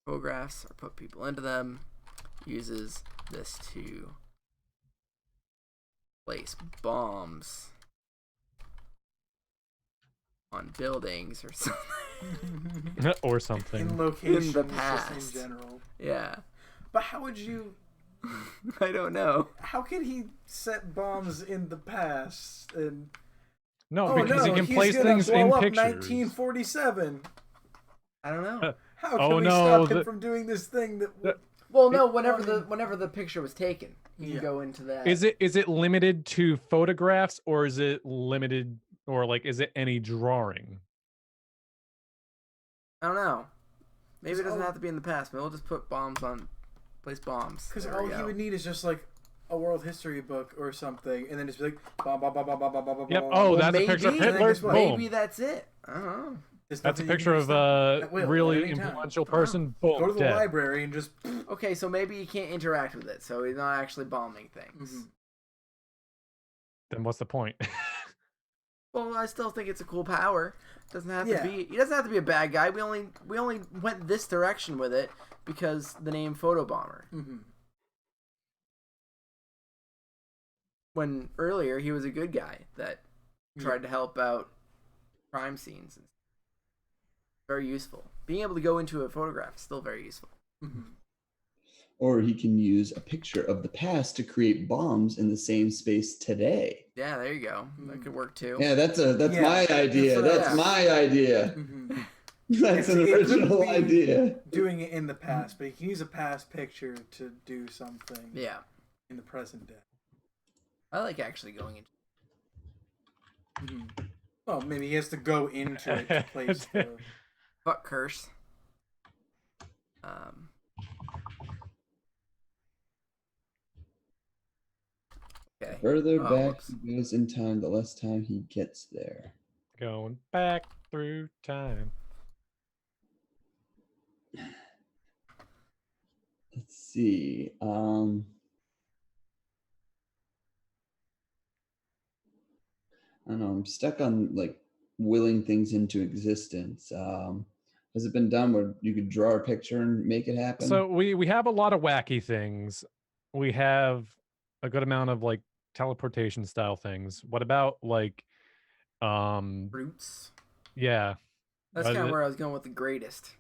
Photographs or put people into them. Uses this to place bombs on buildings or something. Or something. In locations, in the past. Just in general. Yeah. But how would you? I don't know. How can he set bombs in the past? And no, because he can place things in pictures. 1947. I don't know. How can we stop him from doing this thing that? Well, no. Whenever the picture was taken, you can go into that. Is it limited to photographs, or is it limited, or like is it any drawing? I don't know. Maybe it doesn't have to be in the past. Maybe we'll just put bombs on. Place bombs. Because all he would need is just like a world history book or something, and then just be like, bah, bah, bah, bah, bah, bah, bah, bah, Yep. bah, Oh, bah. that's a picture of Hitler. Boom. Maybe that's it. I don't know. There's That's a nothing you picture can of do a at will, really at any time. influential person. Boom, Go to the dead. library and just. Okay, so maybe you can't interact with it, so he's not actually bombing things. Mhm. Then what's the point? Well, I still think it's a cool power. Doesn't have Yeah. to be. He doesn't have to be a bad guy. We only went this direction with it because the name Photobomber. Mhm. When earlier he was a good guy that tried to help out crime scenes. Very useful. Being able to go into a photograph is still very useful. Mhm. Or he can use a picture of the past to create bombs in the same space today. Yeah, there you go. That could work too. Yeah, that's Yeah. my idea. That's- That's my idea. Mhm. That's an It couldn't original be idea. Doing it in the past, but you can use a past picture to do something Yeah, in the present day. I like actually going into. Mhm. Well, maybe he has to go into it to place the. Fuck curse. Okay. Further Oh, back whoops. he goes in time, the less time he gets there. Going back through time. Let's see. I don't know. I'm stuck on like willing things into existence. Has it been done where you could draw a picture and make it happen? So we have a lot of wacky things. We have a good amount of like teleportation style things. What about like Roots. yeah. That's kind of where I was going with the greatest.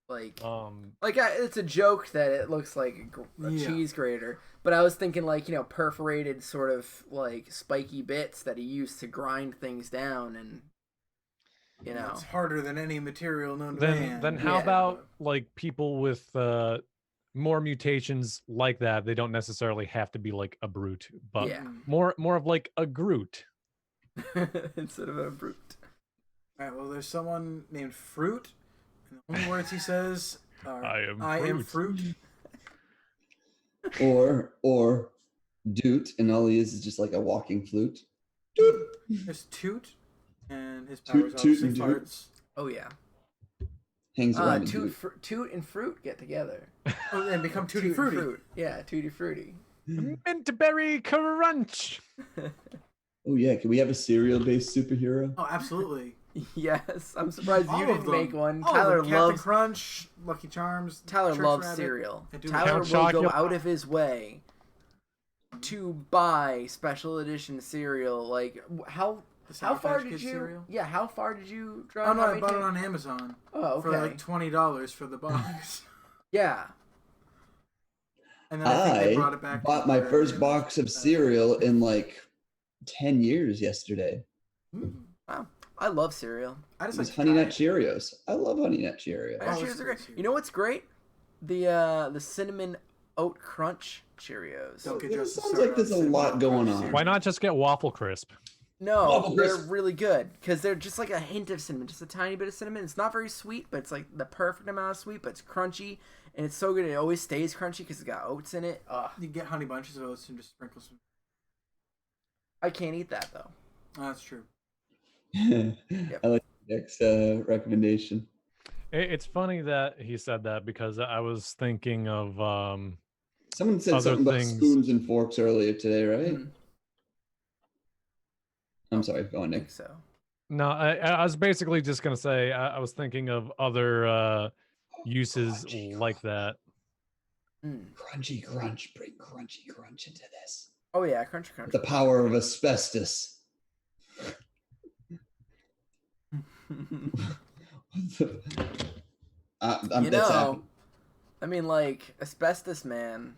Like, Um it's a joke that it looks like a Yeah. cheese grater, but I was thinking like perforated sort of like spiky bits that he used to grind things down, and It's harder than any material known to man. then how Yeah. about like people with more mutations like that? They don't necessarily have to be like a brute, but Yeah. more of like a Groot. instead of a brute. All right. Well, there's someone named Fruit, and the only words he says are I am fruit." or Doot, and all he is just like a walking flute. There's Toot, and his Toot, powers toot, obviously and toot. farts. Oh yeah. Hangs around. and Toot, Doot. Toot and Fruit get together. Oh, and become Tutti Toot and Frutti. Fruit. Yeah, Tutti Frutti. Mint berry crunch. Oh yeah, can we have a cereal-based superhero? Oh, absolutely. Yes, I'm surprised All you of didn't them. make one. All of Tyler them. Captain loves Crunch, Lucky Charms. Tyler Church loves Rabbit. cereal. I do. Tyler Count will go Chocula. out of his way to buy special edition cereal. Like how The how Sour far Patch did Kids you? cereal. Yeah, how far did you drive? Oh no, How I many bought it times? on Amazon Oh, for okay. like $20 for the box. Yeah. And then I think they I brought it back. bought my first box of cereal in like 10 years yesterday. Wow. I love cereal. I It just was like Honey Nut Cheerios. I love Honey Nut Cheerios. Oh, Cheerios it's are great great. cereal. You know what's great? The cinnamon oat crunch Cheerios. Don't get It just sounds started like there's a on cinnamon lot going crunch on. Why not just get Waffle Crisp? No, Waffle they're Crisp. really good because they're just like a hint of cinnamon, just a tiny bit of cinnamon. It's not very sweet, but it's like the perfect amount of sweet, but it's crunchy and it's so good. It always stays crunchy because it's got oats in it. Ugh, You get honey bunches of oats and just sprinkle some. I can't eat that though. Oh, that's true. I like Nick's recommendation. It's funny that he said that because I was thinking of Someone said Other something about things. spoons and forks earlier today, right? Mm. I'm sorry, go on, I Nick. think so. no, I was basically just gonna say I was thinking of other uses like that. Mm. Crunchy crunch, bring crunchy crunch into this. Oh yeah, crunchy crunch. The power of asbestos. You that's know, happening. I mean, like asbestos man.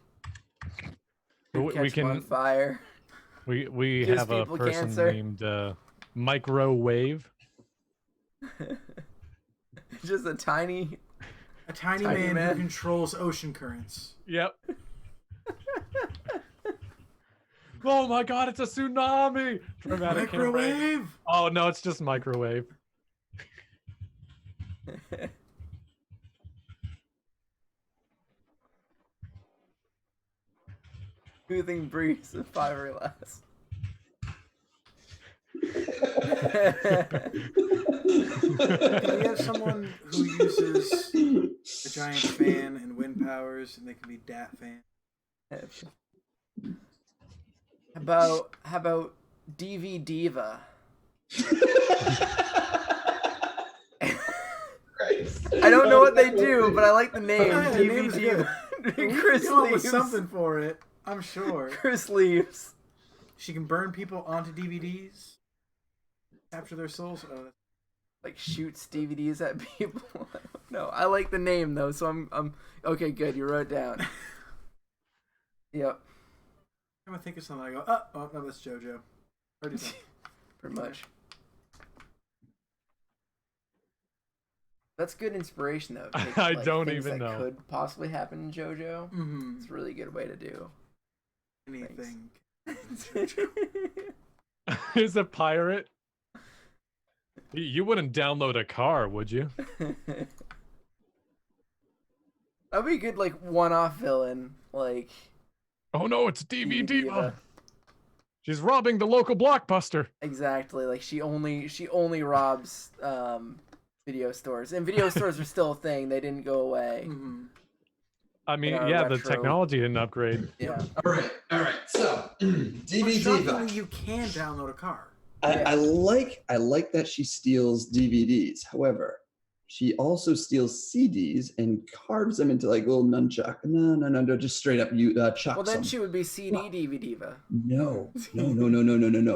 We Catch him on can fire. we Gives have a people person cancer. named Microwave. Just a tiny. A tiny Tiny man, man. who controls ocean currents. Yep. Oh my God! It's a tsunami. Dramatic camera. Microwave. Oh no, it's just microwave. Soothing breeze of 5 or less. Can we have someone who uses a giant fan and wind powers, and they can be Dat fan? How about DV Diva? I don't know what they do, but I like the name. Yeah, the DV name's Diva. We Chris come up with leaves. something for it, I'm sure. Chris leaves. She can burn people onto DVDs, capture their souls. Like shoots DVDs at people. No, I like the name though, so I'm okay. Good, you wrote it down. Yep, I'm gonna think of something. I go, oh no, that's JoJo. Already done. pretty much. That's good inspiration though. Take, I like, don't things even that know. Could possibly happen in JoJo. Mm-hmm. It's a really good way to do. Anything. Is a pirate? You wouldn't download a car, would you? That'd be a good like one-off villain. Like Oh no, it's DV Diva. Diva. She's robbing the local Blockbuster. Exactly. Like she only robs video stores, and video stores are still a thing. They didn't go away. Mm-hmm. I mean, Yeah, yeah, the retro. technology didn't upgrade. Yeah. All right. So, DV Diva. Shockingly, you can download a car. I like that she steals DVDs. However, she also steals CDs and carves them into like little nunchuck. No, just straight up chucks Well, then them. she would be CD DV Diva. No.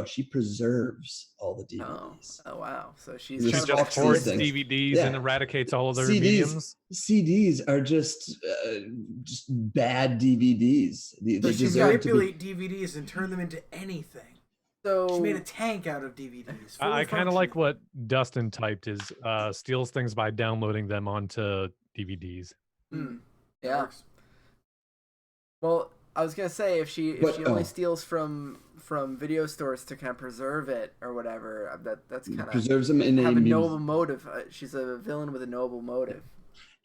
She preserves all the DVDs. Oh wow. So She she's Just just walks these hoards things. DVDs Yeah. and eradicates all of their mediums. CDs are just bad DVDs. They So she deserve to be. manipulate DVDs and turn them into anything. so She made a tank out of DVDs. I kind of like functional. what Dustin typed is steals things by downloading them onto DVDs. Hmm. That Yeah. works. Well, I was gonna say if she But, only steals from video stores to kind of preserve it or whatever, that's kind of Preserves them in have a a noble motive. She's a villain with a noble motive.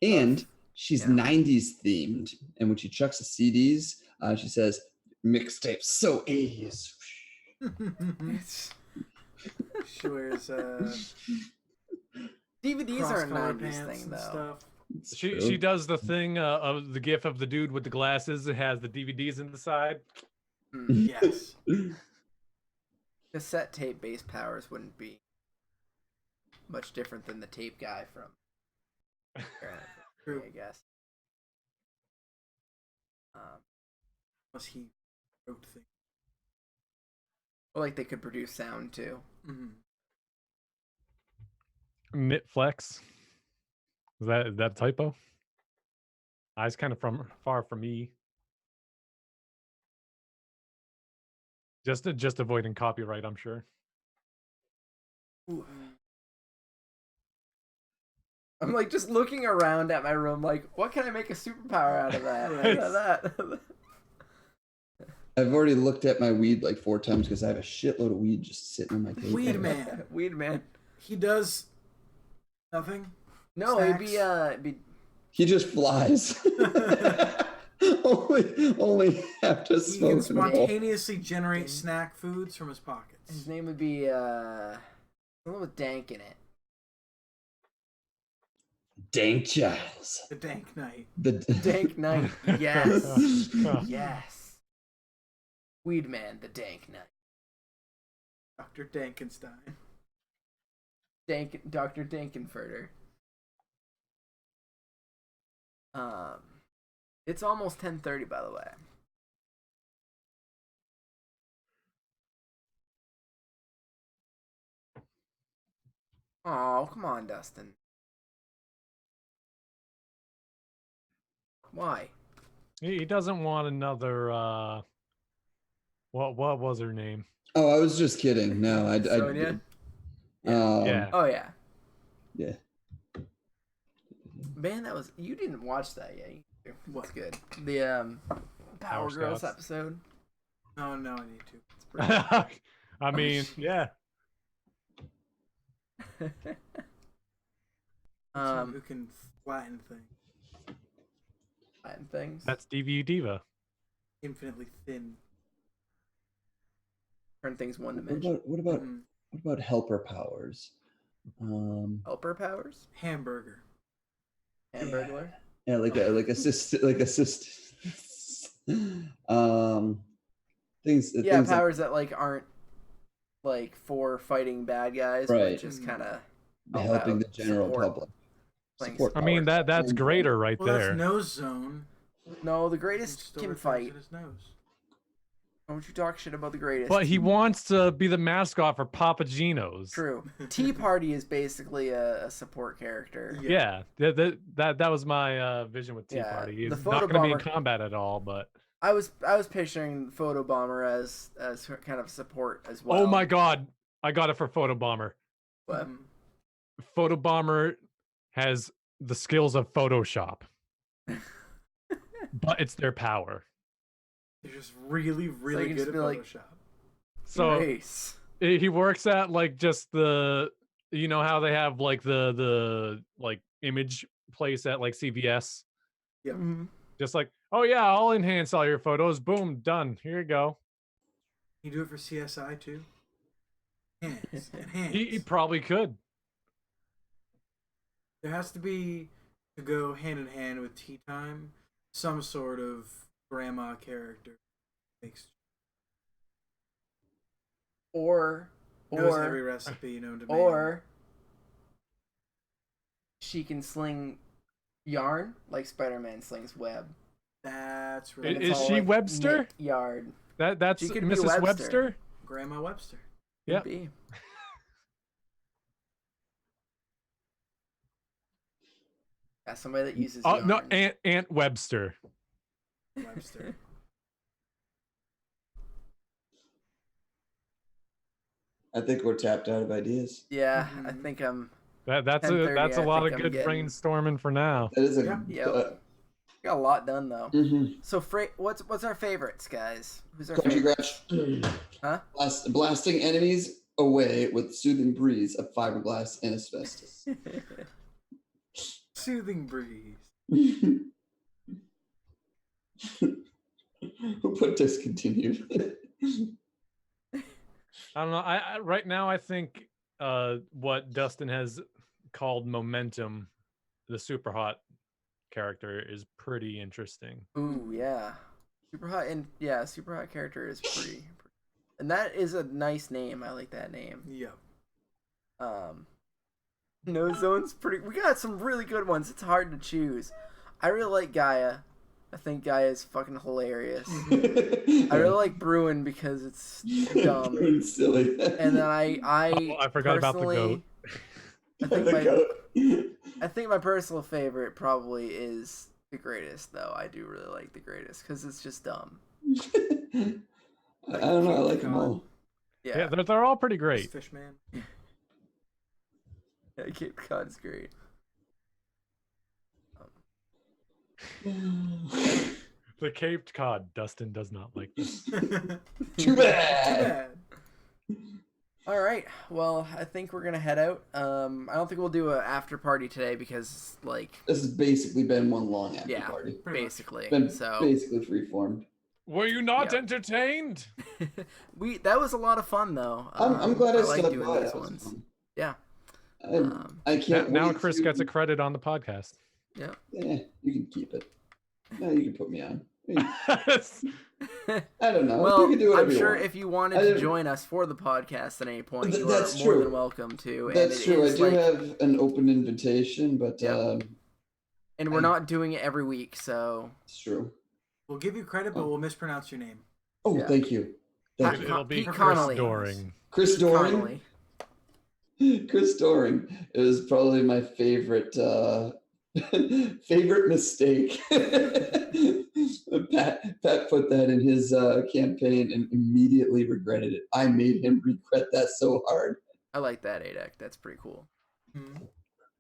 and she's Yeah. 90s themed. And when she chucks the CDs, she says, mixtapes so 80s. She wears DVDs are a cross-collar 90s pants thing and though. stuff. It's She true. does the thing of the gif of the dude with the glasses. It has the DVDs in the side. Hmm. Yes. Cassette tape based powers wouldn't be much different than the tape guy from True. I guess. Unless he wrote things. Or like they could produce sound too. Mm-hmm. Knitflex. Is that a typo? Eyes kind of far from me. Just avoiding copyright, I'm sure. Ooh. I'm like just looking around at my room, like, what can I make a superpower out of that? Right. Out of that. I've already looked at my weed like 4 times because I have a shitload of weed just sitting on my table. Weed man. Weed man. He does nothing. No, Snacks. it'd be He just flies. only after He can smoking. all. spontaneously generate snack foods from his pockets. his name would be something with dank in it. Dank Giles. The Dank Knight. The Dank Knight. Yes. Huh. Yes. Weed man, the Dank Knight. Dr. Dankenstein. Dr. Dankenfurter. It's almost 10:30, by the way. Oh, come on, Dustin. Why? He doesn't want another. What was her name? Oh, I was just kidding. No, I Sonya? Yeah. Oh yeah. Yeah. Man, that was you didn't watch that yet. What's good? The Power Power Girls Scouts. episode. Oh, no, I need to. It's pretty I mean, yeah. Someone who can flatten things. Latin things. That's DV Diva. infinitely thin. Turn things one dimension. What about helper powers? Helper powers? Hamburger. Hamburglar? Yeah, like assist. Things. Yeah, things powers that like aren't like for fighting bad guys, but Right. just kind of helping the general public. Things. Support I mean powers. that's greater right Well, there. that's Nose Zone. No, the He greatest still can retains fight. in his nose. Don't you talk shit about the greatest? But he wants to be the mascot for Papa Gino's. True. Tea Party is basically a support character. Yeah, that was my vision with Tea Yeah, Party. the He's not going to be in Photobomber- combat at all, but I was picturing Photo Bomber as kind of support as well. oh my god, I got it for Photobomber. But Mhm. Photobomber has the skills of Photoshop, but it's their power. They're just really, really can good just at be like- Photoshop. So Grace. he works at like just the, you know how they have like the like image place at like CVS, Yep. Mhm. just like, oh yeah, I'll enhance all your photos. Boom, done. Here you go. You do it for CSI too. Enhance. Enhance. He probably could. There has to be, to go hand in hand with tea time, some sort of grandma character makes Or knows every recipe known to man. or she can sling yarn like Spider-Man slings web. That's I- right. And it's Is all, she like, Webster? knit Yard. That's She could be Mrs. Webster. Webster. Grandma Webster. Could Yep. be. Yeah, somebody that uses Oh yarn. no, Aunt Webster. Webster. I think we're tapped out of ideas. Yeah, I Mhm. think I'm. That's 10:30, a I lot think of I'm good getting- brainstorming for now. That is a. Yeah. Yep. Got a lot done though. Mhm. So, what's our favorites, guys? Who's our Country favorite? Grouch. Huh? Blasting enemies away with soothing breeze of fiberglass and asbestos. Soothing breeze. Who put discontinued? I don't know. I right now I think what Dustin has called momentum, the super hot character, is pretty interesting. Ooh, yeah. Super hot, and yeah, super hot character is pretty, and that is a nice name. I like that name. Yep. No Zone's pretty. We got some really good ones. It's hard to choose. I really like Gaia. I think Gaia is fucking hilarious. I really like Bruin because it's dumb. It's silly. And then I Oh, I forgot about the personally- goat. I think The my goat. I think my personal favorite probably is the greatest, though. I do really like the greatest because it's just dumb. I don't know. I like them all. Yeah, they're all pretty great. Fishman. Yeah, Cape Cod is great. The Caped Cod. Dustin does not like this. Too bad. All right. Well, I think we're gonna head out. I don't think we'll do an after party today because, like, This has basically been one long after yeah, party. Pretty much. basically. Been So basically freeformed. Were you not Yeah. entertained? that was a lot of fun, though. I'm glad I like stuck doing by these it. That was ones. fun. Yeah. I can't. Now wait Chris to- gets a credit on the podcast. Yeah. Yeah, you can keep it. No, you can put me on. That's I don't know. Well, you can do whatever I'm you sure want. if you wanted I to didn't- join us for the podcast at any point, you are That's more true. than welcome to. And That's it true. I is, do like- have an open invitation, but Yep. And we're not doing it every week, so it's true. We'll give you credit, but we'll mispronounce your name. Oh, Yeah. thank you. Thank Hi- you. it'll be Pete Chris Connolly. Doring. Chris Pete Doring. Connolly. Chris Doring is probably my favorite favorite mistake. Pat put that in his campaign and immediately regretted it. I made him regret that so hard. I like that, Adek. That's pretty cool. Hmm.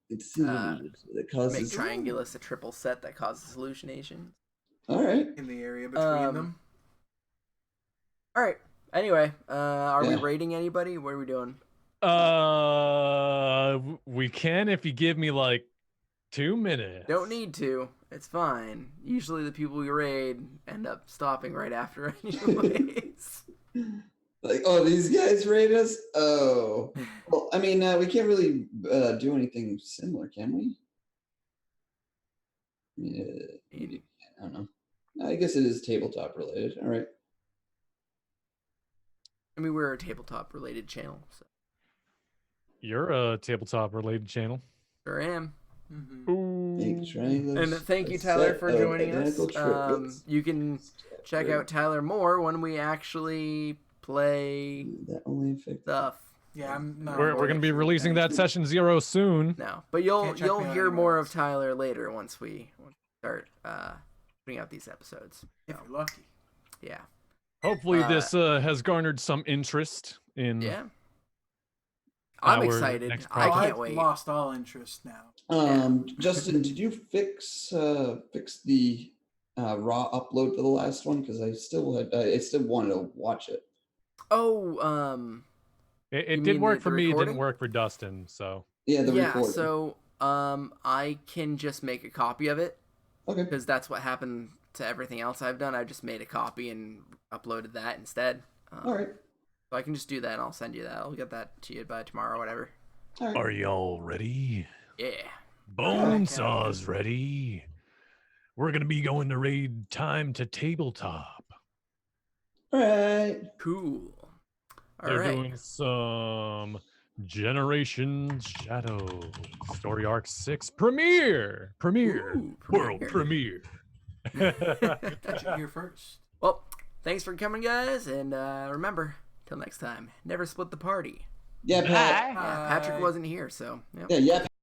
It's Uh, that Make causes. Triangulus a triple set that causes hallucinations. All right. In the area between Um, them. All right. Anyway, are we Yeah. rating anybody? What are we doing? We can if you give me like 2 minutes. Don't need to. It's fine. Usually the people we raid end up stopping right after anyways. Like, oh, these guys raid us? Oh. Well, I mean, we can't really do anything similar, can we? I don't know. I guess it is tabletop related. All right. I mean, we're a tabletop related channel. So. You're a tabletop related channel. Sure am. Mm-hmm. And thank you, Tyler, for joining us. You can check out Tyler more when we actually play stuff. Yeah, I'm not. We're going to be releasing that session 0 soon. No, but you'll hear more of Tyler later once we start putting out these episodes. If you're lucky. Yeah. Hopefully this has garnered some interest in. Yeah. I'm excited. I can't wait. I've lost all interest now. Justin, did you fix the raw upload for the last one? Because I still wanted to watch it. Oh, it did work for me. It didn't work for Dustin. So yeah, recording. So I can just make a copy of it. Okay. Because that's what happened to everything else I've done. I just made a copy and uploaded that instead. All right. So I can just do that and I'll send you that. I'll get that to you by tomorrow or whatever. Right. Are y'all ready? Yeah. Bonesaw's ready. We're going to be going to raid time to tabletop. All right. Cool. They're doing some Generation Shadow Story Arc 6 premiere. World premiere. Catch it here first. Well, thanks for coming, guys. And remember, till next time, never split the party. Yeah, Pat. Yeah, Patrick wasn't here, so. Yep. Yeah.